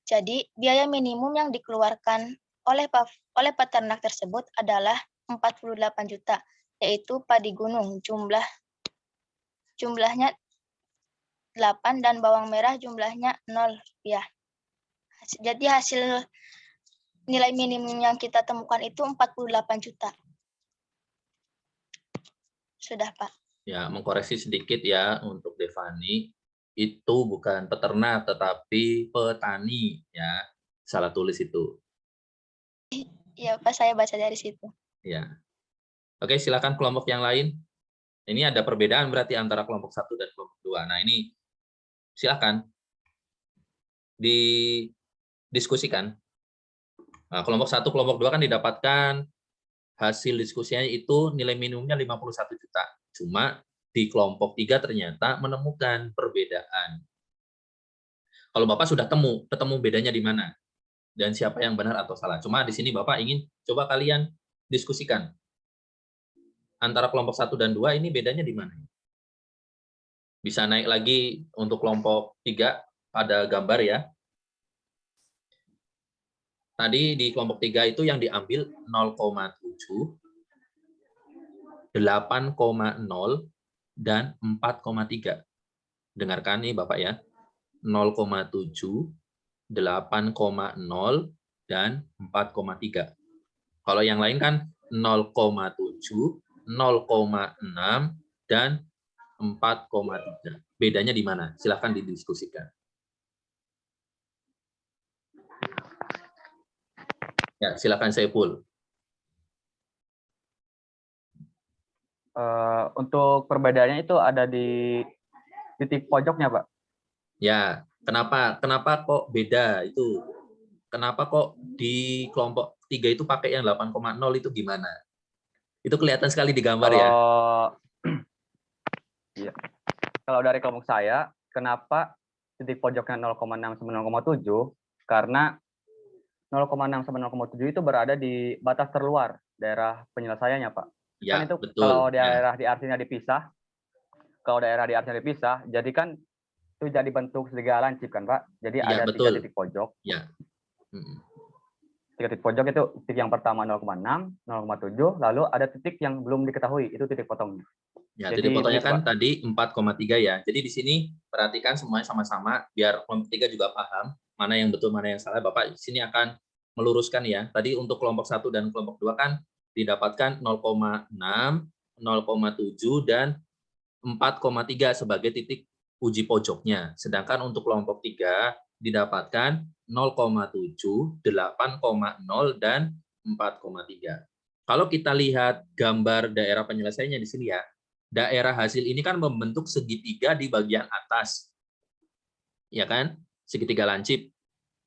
Jadi, biaya minimum yang dikeluarkan oleh peternak tersebut adalah 48 juta, yaitu padi gunung jumlahnya 8 dan bawang merah jumlahnya 0 rupiah. Jadi hasil nilai minimum yang kita temukan itu 48 juta. Sudah, Pak. Ya, mengkoreksi sedikit ya untuk Devani, itu bukan peternak tetapi petani ya. Salah tulis itu. Ya, Pak, saya baca dari situ. Ya. Oke, silakan kelompok yang lain. Ini ada perbedaan berarti antara kelompok 1 dan kelompok 2. Nah, ini silakan didiskusikan. Nah, kelompok 1, kelompok 2 kan didapatkan hasil diskusinya itu nilai minimumnya 51 juta. Cuma di kelompok 3 ternyata menemukan perbedaan. Kalau Bapak sudah ketemu bedanya di mana? Dan siapa yang benar atau salah. Cuma di sini Bapak ingin coba kalian diskusikan. Antara kelompok 1 dan 2 ini bedanya di mana? Bisa naik lagi untuk kelompok 3 pada gambar ya. Tadi di kelompok 3 itu yang diambil 0,7, 8,0, dan 4,3. Dengarkan nih Bapak ya. 0,7, 8,0, dan 4,3. Kalau yang lain kan 0,7, 0,6, dan 4,3. Bedanya di mana? Silahkan didiskusikan. Ya, silakan Saiful. Untuk perbedaannya itu ada di titik pojoknya, Pak. Ya, kenapa kok beda itu? Kenapa kok di kelompok 3 itu pakai yang 8,0 itu gimana? Itu kelihatan sekali di gambar ya. Iya. Kalau dari kelompok saya, kenapa titik pojoknya 0,6 sampai 0,7? Karena 0,6 sampai 0,7 itu berada di batas terluar daerah penyelesaiannya, Pak. Ya, Kan itu betul. kalau Ya. daerah di arsinya dipisah, jadi kan itu jadi bentuk segitiga lancip kan, Pak. Jadi Ya, ada betul. 3 titik pojok. Ya. 3 titik pojok itu titik yang pertama 0,6, 0,7, lalu ada titik yang belum diketahui, itu titik potongnya. Ya, Jadi titik potongnya begitu, kan Pak. tadi 4,3 ya. Jadi di sini perhatikan semuanya sama-sama biar kelompok 3 juga paham mana yang betul, mana yang salah. Bapak di sini akan meluruskan ya. Tadi untuk kelompok 1 dan kelompok 2 kan didapatkan 0,6, 0,7 dan 4,3 sebagai titik uji pojoknya. Sedangkan untuk kelompok 3 didapatkan 0,7, 8,0 dan 4,3. Kalau kita lihat gambar daerah penyelesaiannya di sini ya, daerah hasil ini kan membentuk segitiga di bagian atas. Ya kan? Segitiga lancip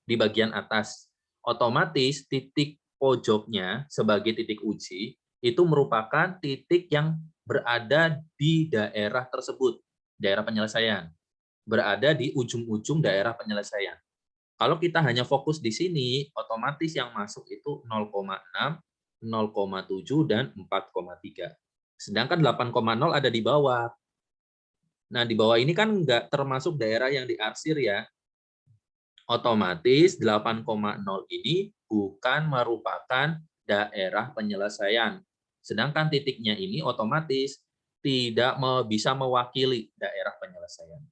di bagian atas. Otomatis titik pojoknya sebagai titik uji itu merupakan titik yang berada di daerah tersebut, daerah penyelesaian. Berada di ujung-ujung daerah penyelesaian. Kalau kita hanya fokus di sini, otomatis yang masuk itu 0,6, 0,7, dan 4,3. Sedangkan 8,0 ada di bawah. Nah, di bawah ini kan nggak termasuk daerah yang diarsir ya. Otomatis 8,0 ini bukan merupakan daerah penyelesaian. Sedangkan titiknya ini otomatis tidak bisa mewakili daerah penyelesaian.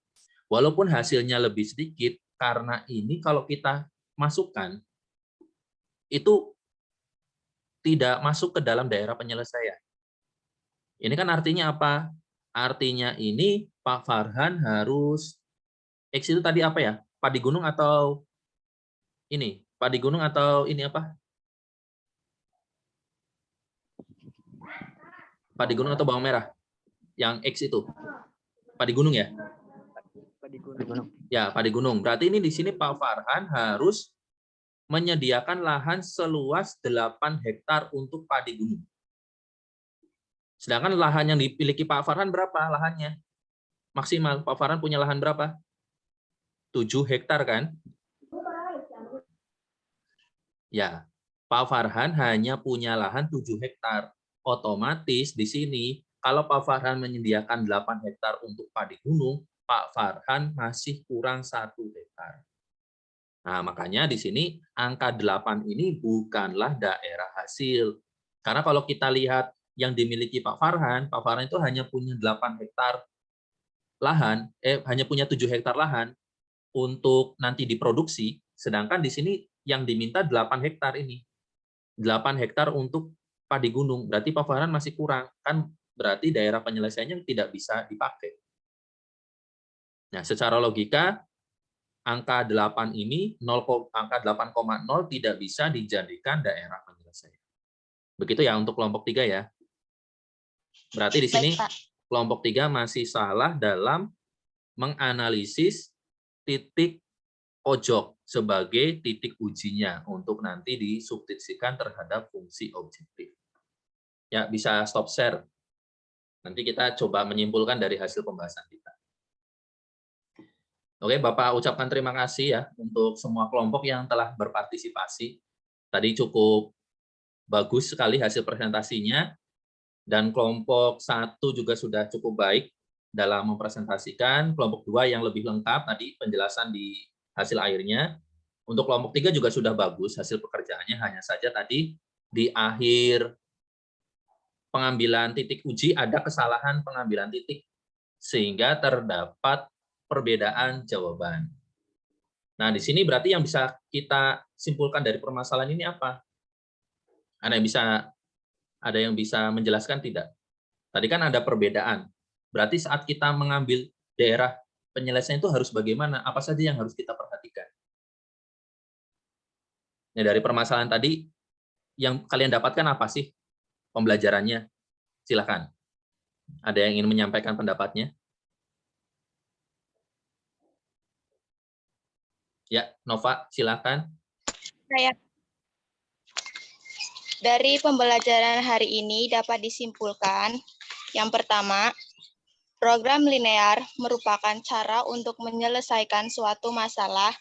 Walaupun hasilnya lebih sedikit, karena ini kalau kita masukkan, itu tidak masuk ke dalam daerah penyelesaian. Ini kan artinya apa? Artinya ini Pak Farhan harus, X itu tadi apa ya? Padi gunung atau ini? Padi gunung atau ini apa? Padi gunung atau bawang merah? Yang X itu. Padi gunung ya? Padi gunung. Ya, padi gunung. Berarti ini di sini Pak Farhan harus menyediakan lahan seluas 8 hektar untuk padi gunung. Sedangkan lahan yang dimiliki Pak Farhan berapa lahannya? Maksimal Pak Farhan punya lahan berapa? 7 hektar kan? Ya, Pak Farhan hanya punya lahan 7 hektar. Otomatis di sini kalau Pak Farhan menyediakan 8 hektar untuk padi gunung, Pak Farhan masih kurang 1 hektar. Nah, makanya di sini angka 8 ini bukanlah daerah hasil. Karena kalau kita lihat yang dimiliki Pak Farhan itu hanya punya 8 hektar lahan, hanya punya 7 hektar lahan untuk nanti diproduksi, sedangkan di sini yang diminta 8 hektar ini. 8 hektar untuk padi gunung, berarti Pak Farhan masih kurang. Kan berarti daerah penyelesaiannya tidak bisa dipakai. Nah, secara logika, angka 8 ini, angka 8,0 tidak bisa dijadikan daerah penyelesaian. Begitu ya untuk kelompok 3 ya. Berarti di sini kelompok 3 masih salah dalam menganalisis titik pojok sebagai titik ujinya untuk nanti disubstitusikan terhadap fungsi objektif. Ya, bisa stop share. Nanti kita coba menyimpulkan dari hasil pembahasan kita. Oke, Bapak ucapkan terima kasih ya untuk semua kelompok yang telah berpartisipasi. Tadi cukup bagus sekali hasil presentasinya, dan kelompok 1 juga sudah cukup baik. dalam mempresentasikan. Kelompok 2 yang lebih lengkap tadi penjelasan di hasil akhirnya. Untuk kelompok 3 juga sudah bagus hasil pekerjaannya, hanya saja tadi di akhir pengambilan titik uji ada kesalahan pengambilan titik sehingga terdapat perbedaan jawaban. Nah, di sini berarti yang bisa kita simpulkan dari permasalahan ini apa? Ada yang bisa menjelaskan tidak? Tadi kan ada perbedaan. Berarti saat kita mengambil daerah penyelesaian itu harus bagaimana? Apa saja yang harus kita perhatikan? Ya, dari permasalahan tadi, yang kalian dapatkan apa sih pembelajarannya? Silakan. Ada yang ingin menyampaikan pendapatnya? Ya, Nova, silakan. Saya dari pembelajaran hari ini dapat disimpulkan, yang pertama, program linear merupakan cara untuk menyelesaikan suatu masalah,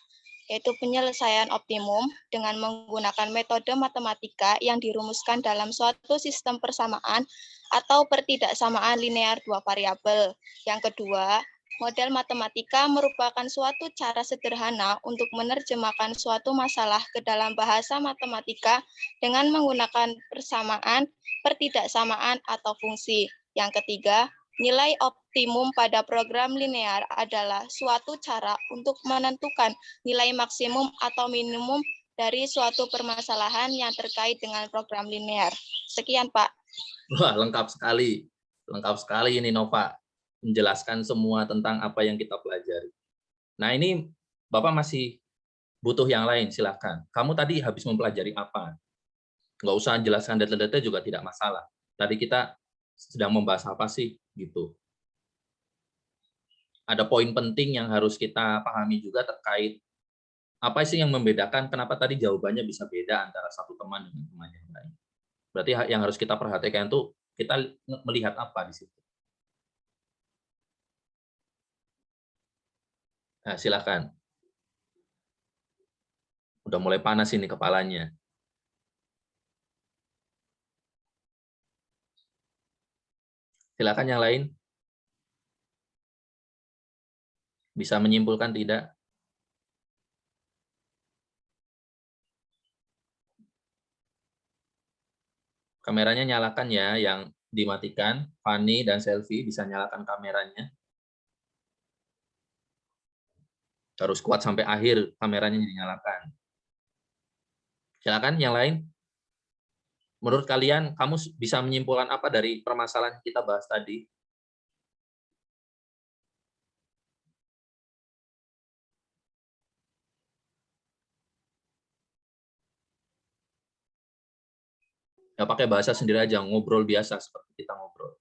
yaitu penyelesaian optimum dengan menggunakan metode matematika yang dirumuskan dalam suatu sistem persamaan atau pertidaksamaan linear dua variabel. Yang kedua, model matematika merupakan suatu cara sederhana untuk menerjemahkan suatu masalah ke dalam bahasa matematika dengan menggunakan persamaan, pertidaksamaan, atau fungsi. Yang ketiga, nilai optimum pada program linear adalah suatu cara untuk menentukan nilai maksimum atau minimum dari suatu permasalahan yang terkait dengan program linear. Sekian, Pak. Wah, lengkap sekali. Lengkap sekali ini, Nova. Menjelaskan semua tentang apa yang kita pelajari. Nah, ini Bapak masih butuh yang lain, silakan. Kamu tadi habis mempelajari apa? Nggak usah jelaskan detail-detail juga tidak masalah. Tadi kita sedang membahas apa sih, gitu. Ada poin penting yang harus kita pahami juga terkait apa sih yang membedakan, kenapa tadi jawabannya bisa beda antara satu teman dengan teman yang lain. Berarti yang harus kita perhatikan itu kita melihat apa di situ. Nah, silakan. Udah mulai panas ini kepalanya. Silakan yang lain. Bisa menyimpulkan tidak? Kameranya nyalakan ya, yang dimatikan. Fanny dan Selfie bisa nyalakan kameranya. Harus kuat sampai akhir kameranya dinyalakan. Silakan yang lain. Menurut kalian, kamu bisa menyimpulkan apa dari permasalahan yang kita bahas tadi? Ya pakai bahasa sendiri aja, ngobrol biasa seperti kita ngobrol.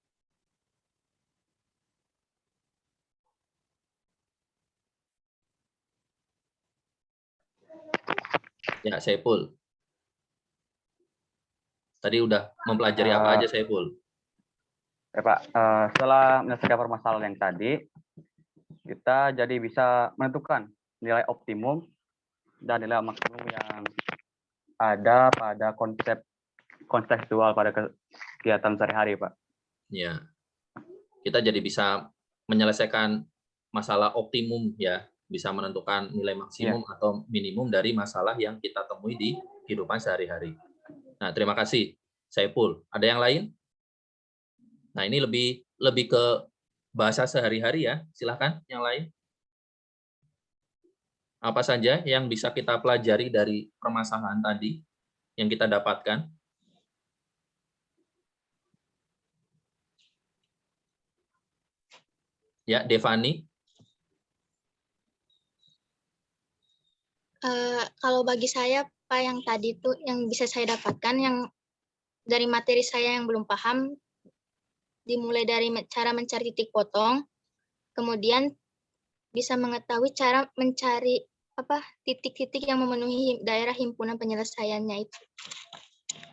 Ya, Saiful. Tadi udah mempelajari apa aja, Saiful? Ya, Pak, setelah menyelesaikan permasalahan yang tadi, kita jadi bisa menentukan nilai optimum dan nilai maksimum yang ada pada konsep kontekstual pada kegiatan sehari-hari, Pak. Ya, kita jadi bisa menyelesaikan masalah optimum ya, bisa menentukan nilai maksimum atau minimum dari masalah yang kita temui di kehidupan sehari-hari. Nah, terima kasih, Saiful. Ada yang lain? Nah, ini lebih ke bahasa sehari-hari ya. Silahkan yang lain. Apa saja yang bisa kita pelajari dari permasalahan tadi yang kita dapatkan? Ya, Devani. Kalau bagi saya, Pak, yang tadi tuh yang bisa saya dapatkan yang dari materi saya yang belum paham, dimulai dari cara mencari titik potong, kemudian bisa mengetahui cara mencari titik-titik yang memenuhi daerah himpunan penyelesaiannya itu.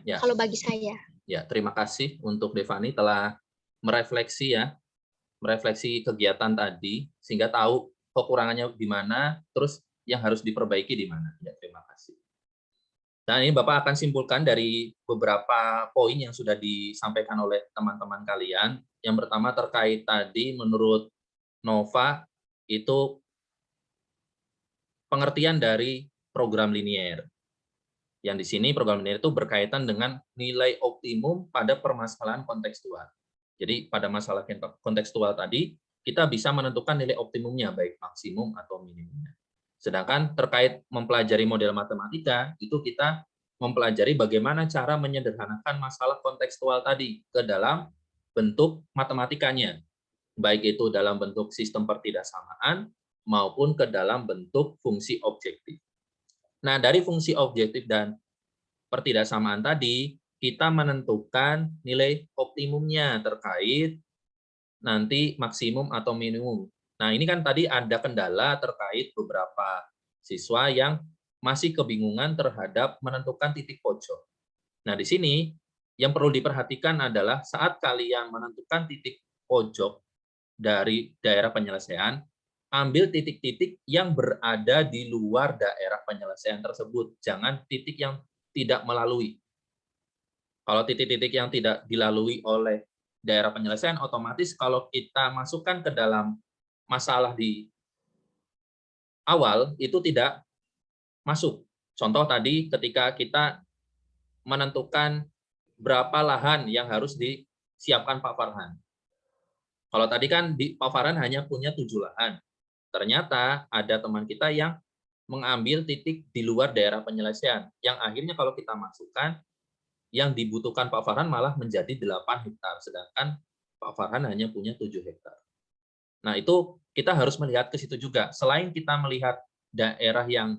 Ya. Kalau bagi saya. Ya, terima kasih untuk Devani telah merefleksi ya, merefleksi kegiatan tadi sehingga tahu kekurangannya di mana, terus yang harus diperbaiki di mana. Ya, terima kasih. Nah, ini Bapak akan simpulkan dari beberapa poin yang sudah disampaikan oleh teman-teman kalian. Yang pertama terkait tadi menurut Nova itu pengertian dari program linier. Yang di sini program linier itu berkaitan dengan nilai optimum pada permasalahan kontekstual. Jadi pada masalah kontekstual tadi, kita bisa menentukan nilai optimumnya, baik maksimum atau minimumnya. Sedangkan terkait mempelajari model matematika, itu kita mempelajari bagaimana cara menyederhanakan masalah kontekstual tadi ke dalam bentuk matematikanya, baik itu dalam bentuk sistem pertidaksamaan maupun ke dalam bentuk fungsi objektif. Nah, dari fungsi objektif dan pertidaksamaan tadi, kita menentukan nilai optimumnya terkait nanti maksimum atau minimum. Nah, ini kan tadi ada kendala terkait beberapa siswa yang masih kebingungan terhadap menentukan titik pojok. Nah, di sini yang perlu diperhatikan adalah saat kalian menentukan titik pojok dari daerah penyelesaian, ambil titik-titik yang berada di luar daerah penyelesaian tersebut. Jangan titik yang tidak melalui. Kalau titik-titik yang tidak dilalui oleh daerah penyelesaian, otomatis kalau kita masukkan ke dalam masalah di awal, itu tidak masuk. Contoh tadi ketika kita menentukan berapa lahan yang harus disiapkan Pak Farhan. Kalau tadi kan Pak Farhan hanya punya 7 lahan. Ternyata ada teman kita yang mengambil titik di luar daerah penyelesaian, yang akhirnya kalau kita masukkan, yang dibutuhkan Pak Farhan malah menjadi 8 hektar, sedangkan Pak Farhan hanya punya 7 hektar. Nah, itu kita harus melihat ke situ juga. Selain kita melihat daerah yang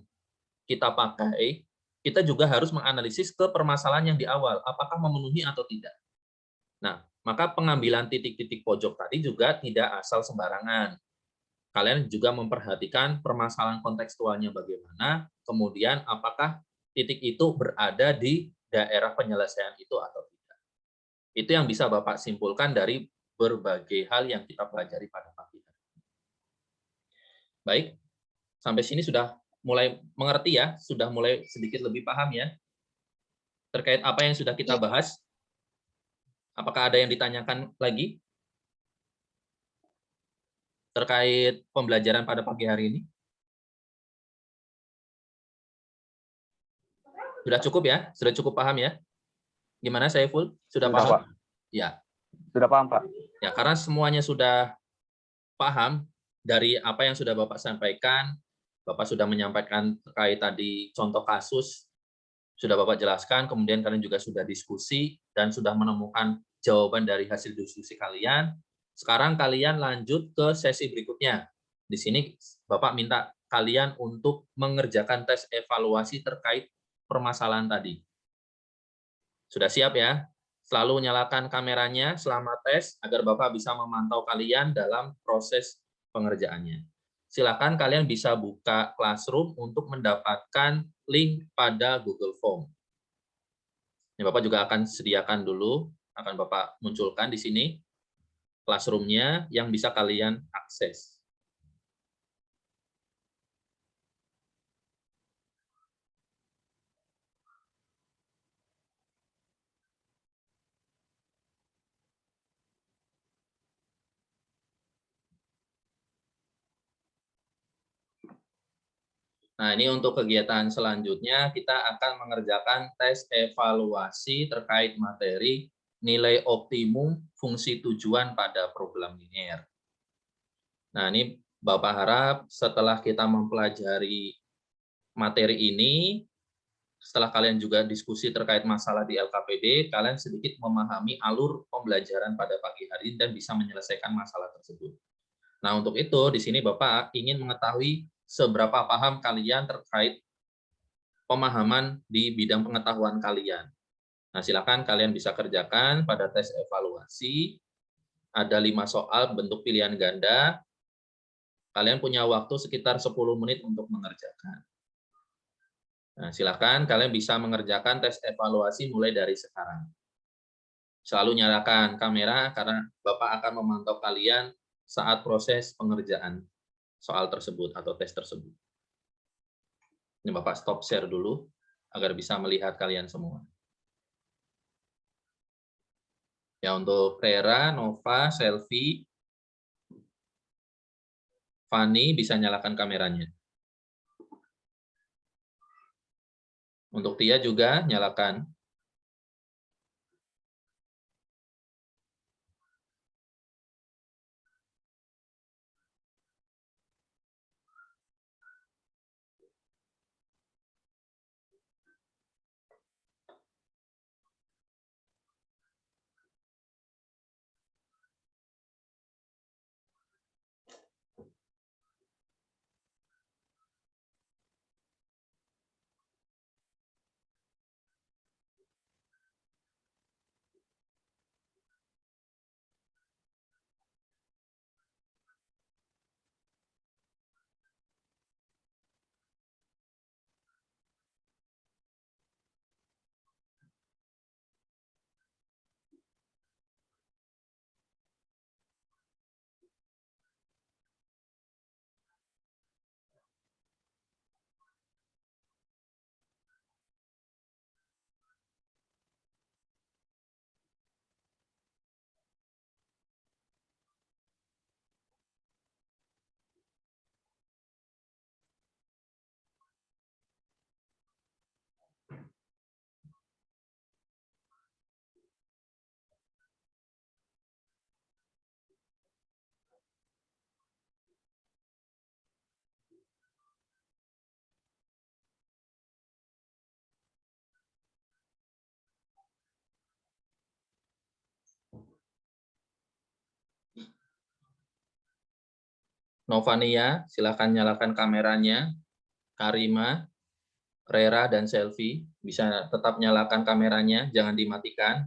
kita pakai, kita juga harus menganalisis ke permasalahan yang di awal, apakah memenuhi atau tidak. Nah, maka pengambilan titik-titik pojok tadi juga tidak asal sembarangan. Kalian juga memperhatikan permasalahan kontekstualnya bagaimana, kemudian apakah titik itu berada di daerah penyelesaian itu atau tidak. Itu yang bisa Bapak simpulkan dari berbagai hal yang kita pelajari pada pagi hari. Baik, sampai sini sudah mulai mengerti ya, sudah mulai sedikit lebih paham ya, terkait apa yang sudah kita bahas. Apakah ada yang ditanyakan lagi terkait pembelajaran pada pagi hari ini? Sudah cukup ya? Sudah cukup paham ya? Gimana Saiful? Sudah paham? Pak. Ya. Sudah paham, Pak. Ya, karena semuanya sudah paham dari apa yang sudah Bapak sampaikan, Bapak sudah menyampaikan terkait tadi contoh kasus, sudah Bapak jelaskan, kemudian kalian juga sudah diskusi dan sudah menemukan jawaban dari hasil diskusi kalian. Sekarang kalian lanjut ke sesi berikutnya. Di sini Bapak minta kalian untuk mengerjakan tes evaluasi terkait permasalahan tadi. Sudah siap ya? Selalu nyalakan kameranya selama tes agar Bapak bisa memantau kalian dalam proses pengerjaannya. Silakan kalian bisa buka Classroom untuk mendapatkan link pada Google Form. Ini Bapak juga akan sediakan dulu, akan Bapak munculkan di sini Classroom-nya yang bisa kalian akses. Nah, ini untuk kegiatan selanjutnya, kita akan mengerjakan tes evaluasi terkait materi nilai optimum fungsi tujuan pada program linier. Nah, ini Bapak harap setelah kita mempelajari materi ini, setelah kalian juga diskusi terkait masalah di LKPD, kalian sedikit memahami alur pembelajaran pada pagi hari dan bisa menyelesaikan masalah tersebut. Nah, untuk itu, di sini Bapak ingin mengetahui seberapa paham kalian terkait pemahaman di bidang pengetahuan kalian. Nah, silakan kalian bisa kerjakan pada tes evaluasi. Ada 5 soal bentuk pilihan ganda. Kalian punya waktu sekitar 10 menit untuk mengerjakan. Nah, silakan kalian bisa mengerjakan tes evaluasi mulai dari sekarang. Selalu nyalakan kamera karena Bapak akan memantau kalian saat proses pengerjaan soal tersebut atau tes tersebut. Ini Bapak stop share dulu agar bisa melihat kalian semua. Ya, untuk Rera, Nova, Selfie, Fani bisa nyalakan kameranya. Untuk Tia juga nyalakan. Novania, silakan nyalakan kameranya. Karima, Rera, dan Selfie bisa tetap nyalakan kameranya, jangan dimatikan.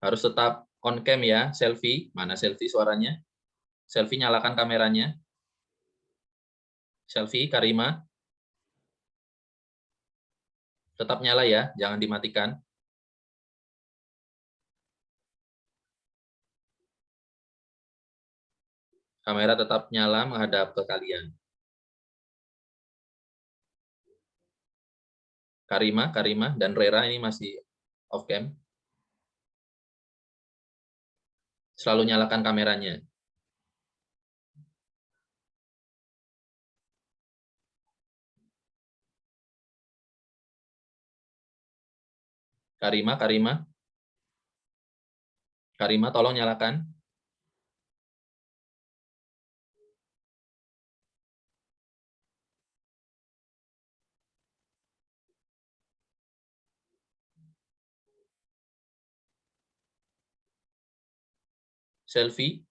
Harus tetap on cam ya, Selfie. Mana Selfie suaranya? Selfie nyalakan kameranya. Selfie, Karima. Tetap nyala ya, jangan dimatikan. Kamera tetap nyala menghadap ke kalian. Karima, dan Rera ini masih off cam. Selalu nyalakan kameranya. Karima, tolong nyalakan. Selfie.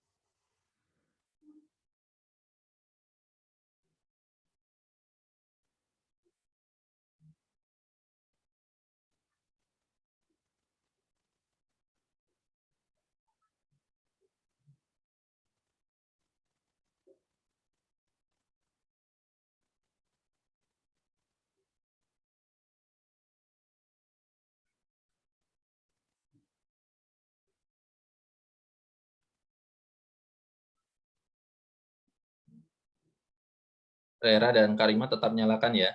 Rera dan Karima tetap nyalakan ya.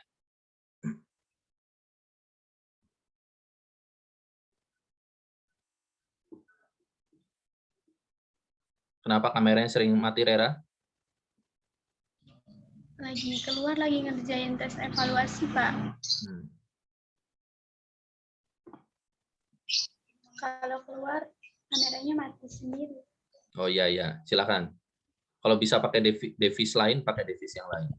Kenapa kameranya sering mati, Rera? Lagi keluar, lagi ngerjain tes evaluasi, Pak. Kalau keluar, kameranya mati sendiri. Oh iya, silakan. Kalau bisa pakai device lain, pakai device yang lain.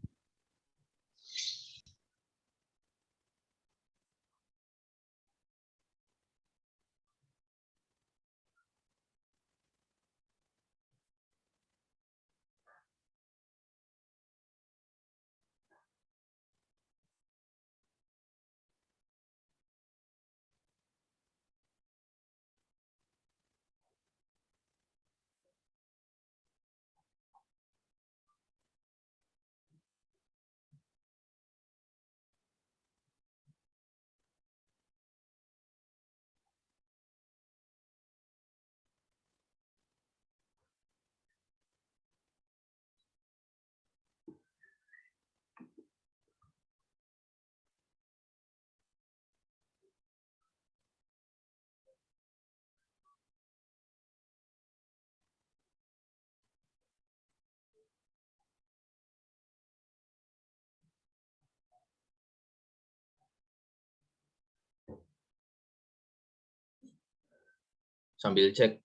sambil cek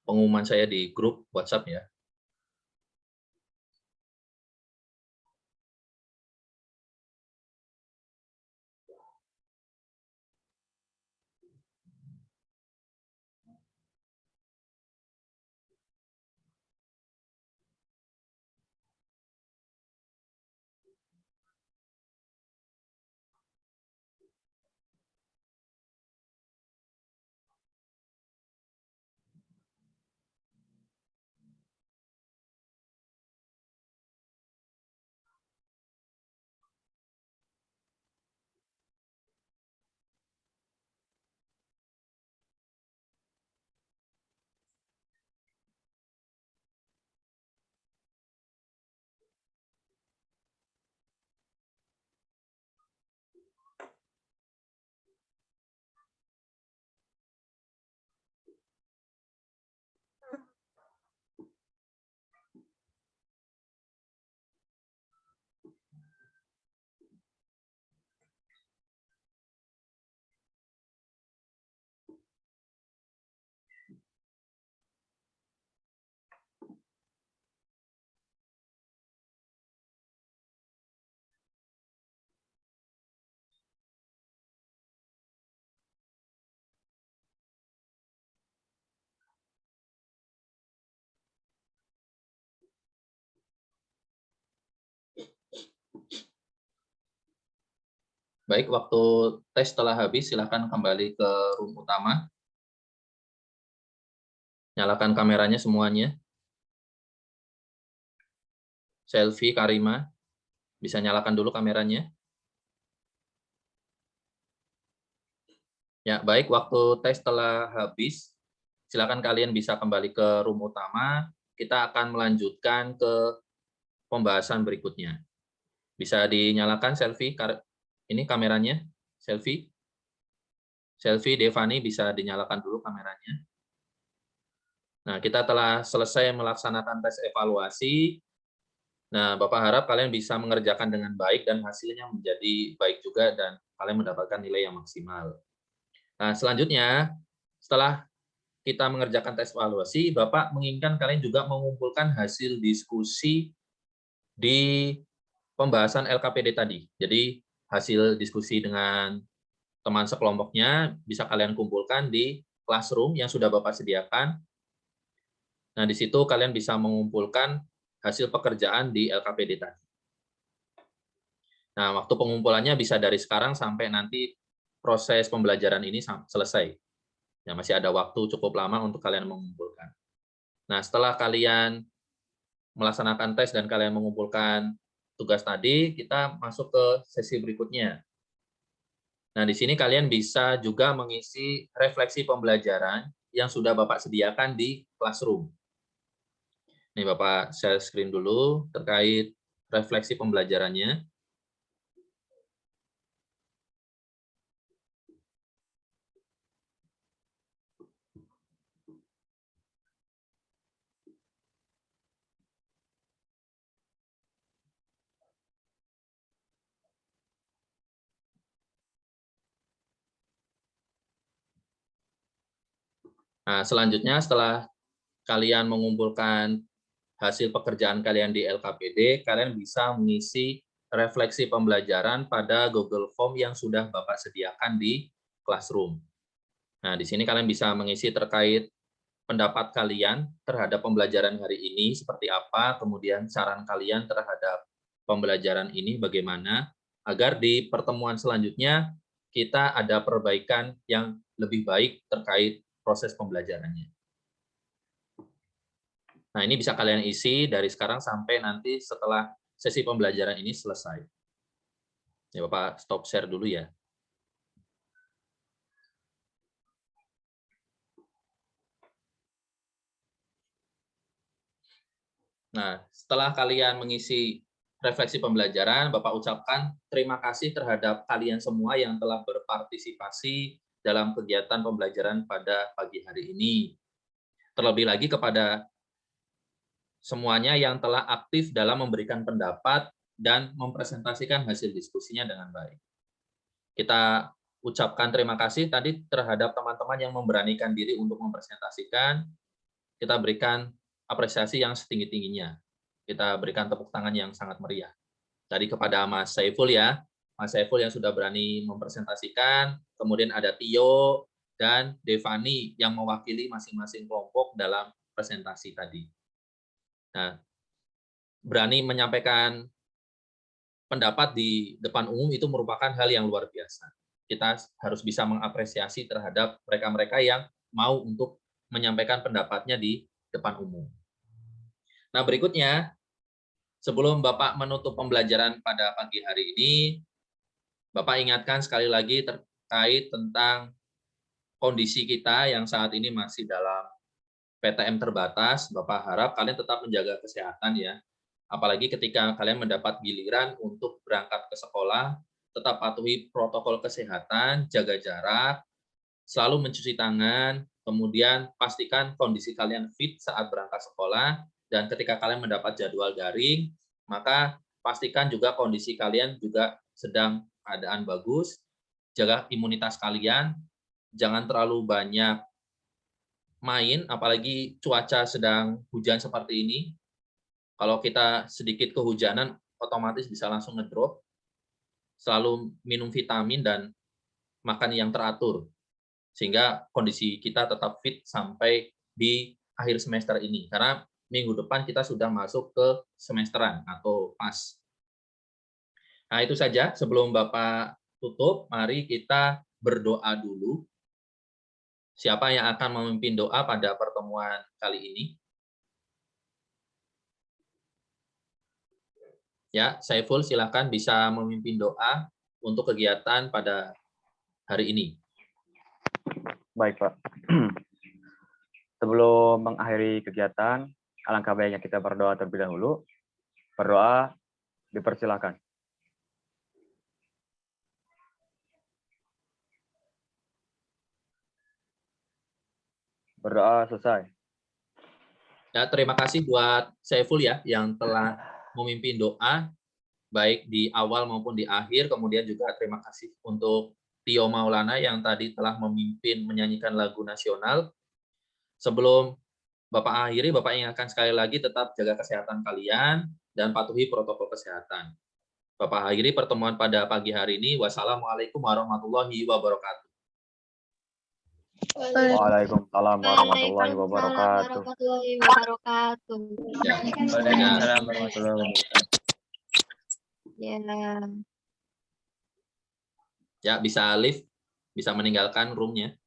pengumuman saya di grup WhatsApp ya. Baik, waktu tes telah habis, silakan kembali ke room utama. Nyalakan kameranya semuanya. Selfie, Karima, bisa nyalakan dulu kameranya. Ya, baik, waktu tes telah habis, silakan kalian bisa kembali ke room utama. Kita akan melanjutkan ke pembahasan berikutnya. Bisa dinyalakan selfie, ini kameranya, selfie. Selfie, Devani bisa dinyalakan dulu kameranya. Nah, kita telah selesai melaksanakan tes evaluasi. Nah, Bapak harap kalian bisa mengerjakan dengan baik dan hasilnya menjadi baik juga dan kalian mendapatkan nilai yang maksimal. Nah, selanjutnya, setelah kita mengerjakan tes evaluasi, Bapak menginginkan kalian juga mengumpulkan hasil diskusi di pembahasan LKPD tadi. Jadi, hasil diskusi dengan teman sekelompoknya bisa kalian kumpulkan di classroom yang sudah Bapak sediakan. Nah, di situ kalian bisa mengumpulkan hasil pekerjaan di LKPD tadi. Nah, waktu pengumpulannya bisa dari sekarang sampai nanti proses pembelajaran ini selesai. Ya, masih ada waktu cukup lama untuk kalian mengumpulkan. Nah, setelah kalian melaksanakan tes dan kalian mengumpulkan tugas tadi, kita masuk ke sesi berikutnya. Nah, di sini kalian bisa juga mengisi refleksi pembelajaran yang sudah Bapak sediakan di classroom. Nih, Bapak share screen dulu terkait refleksi pembelajarannya. Nah, selanjutnya setelah kalian mengumpulkan hasil pekerjaan kalian di LKPD, kalian bisa mengisi refleksi pembelajaran pada Google Form yang sudah Bapak sediakan di Classroom. Nah, di sini kalian bisa mengisi terkait pendapat kalian terhadap pembelajaran hari ini seperti apa, kemudian saran kalian terhadap pembelajaran ini bagaimana, agar di pertemuan selanjutnya kita ada perbaikan yang lebih baik terkait proses pembelajarannya. Nah, ini bisa kalian isi dari sekarang sampai nanti setelah sesi pembelajaran ini selesai. Ya, Bapak stop share dulu ya. Nah, setelah kalian mengisi refleksi pembelajaran, Bapak ucapkan terima kasih terhadap kalian semua yang telah berpartisipasi dalam kegiatan pembelajaran pada pagi hari ini. Terlebih lagi kepada semuanya yang telah aktif dalam memberikan pendapat dan mempresentasikan hasil diskusinya dengan baik. Kita ucapkan terima kasih tadi terhadap teman-teman yang memberanikan diri untuk mempresentasikan. Kita berikan apresiasi yang setinggi-tingginya. Kita berikan tepuk tangan yang sangat meriah. Tadi kepada Mas Saiful ya, Mas Saiful yang sudah berani mempresentasikan, kemudian ada Tio dan Devani yang mewakili masing-masing kelompok dalam presentasi tadi. Nah, berani menyampaikan pendapat di depan umum itu merupakan hal yang luar biasa. Kita harus bisa mengapresiasi terhadap mereka-mereka yang mau untuk menyampaikan pendapatnya di depan umum. Nah, berikutnya, sebelum Bapak menutup pembelajaran pada pagi hari ini, Bapak ingatkan sekali lagi terkait tentang kondisi kita yang saat ini masih dalam PTM terbatas. Bapak harap kalian tetap menjaga kesehatan ya. Apalagi ketika kalian mendapat giliran untuk berangkat ke sekolah, tetap patuhi protokol kesehatan, jaga jarak, selalu mencuci tangan, kemudian pastikan kondisi kalian fit saat berangkat sekolah, dan ketika kalian mendapat jadwal daring, maka pastikan juga kondisi kalian juga sedang keadaan bagus, jaga imunitas kalian, jangan terlalu banyak main, apalagi cuaca sedang hujan seperti ini. Kalau kita sedikit kehujanan, otomatis bisa langsung ngedrop. Selalu minum vitamin dan makan yang teratur, sehingga kondisi kita tetap fit sampai di akhir semester ini. Karena minggu depan kita sudah masuk ke semesteran atau PAS. Nah, itu saja. Sebelum Bapak tutup, mari kita berdoa dulu. Siapa yang akan memimpin doa pada pertemuan kali ini? Ya, Saiful silakan bisa memimpin doa untuk kegiatan pada hari ini. Baik, Pak. Sebelum mengakhiri kegiatan, alangkah baiknya kita berdoa terlebih dahulu. Berdoa dipersilakan. Berdoa selesai. Ya, terima kasih buat Saiful ya yang telah memimpin doa baik di awal maupun di akhir. Kemudian juga terima kasih untuk Tio Maulana yang tadi telah memimpin menyanyikan lagu nasional. Sebelum Bapak akhiri, Bapak ingatkan sekali lagi tetap jaga kesehatan kalian dan patuhi protokol kesehatan. Bapak akhiri pertemuan pada pagi hari ini. Wassalamualaikum warahmatullahi wabarakatuh. Waalaikumsalam warahmatullahi wabarakatuh. warahmatullahi wabarakatuh. Ya, Waalaikumsalam warahmatullahi wabarakatuh. Ya. ya bisa lift, bisa meninggalkan room-nya.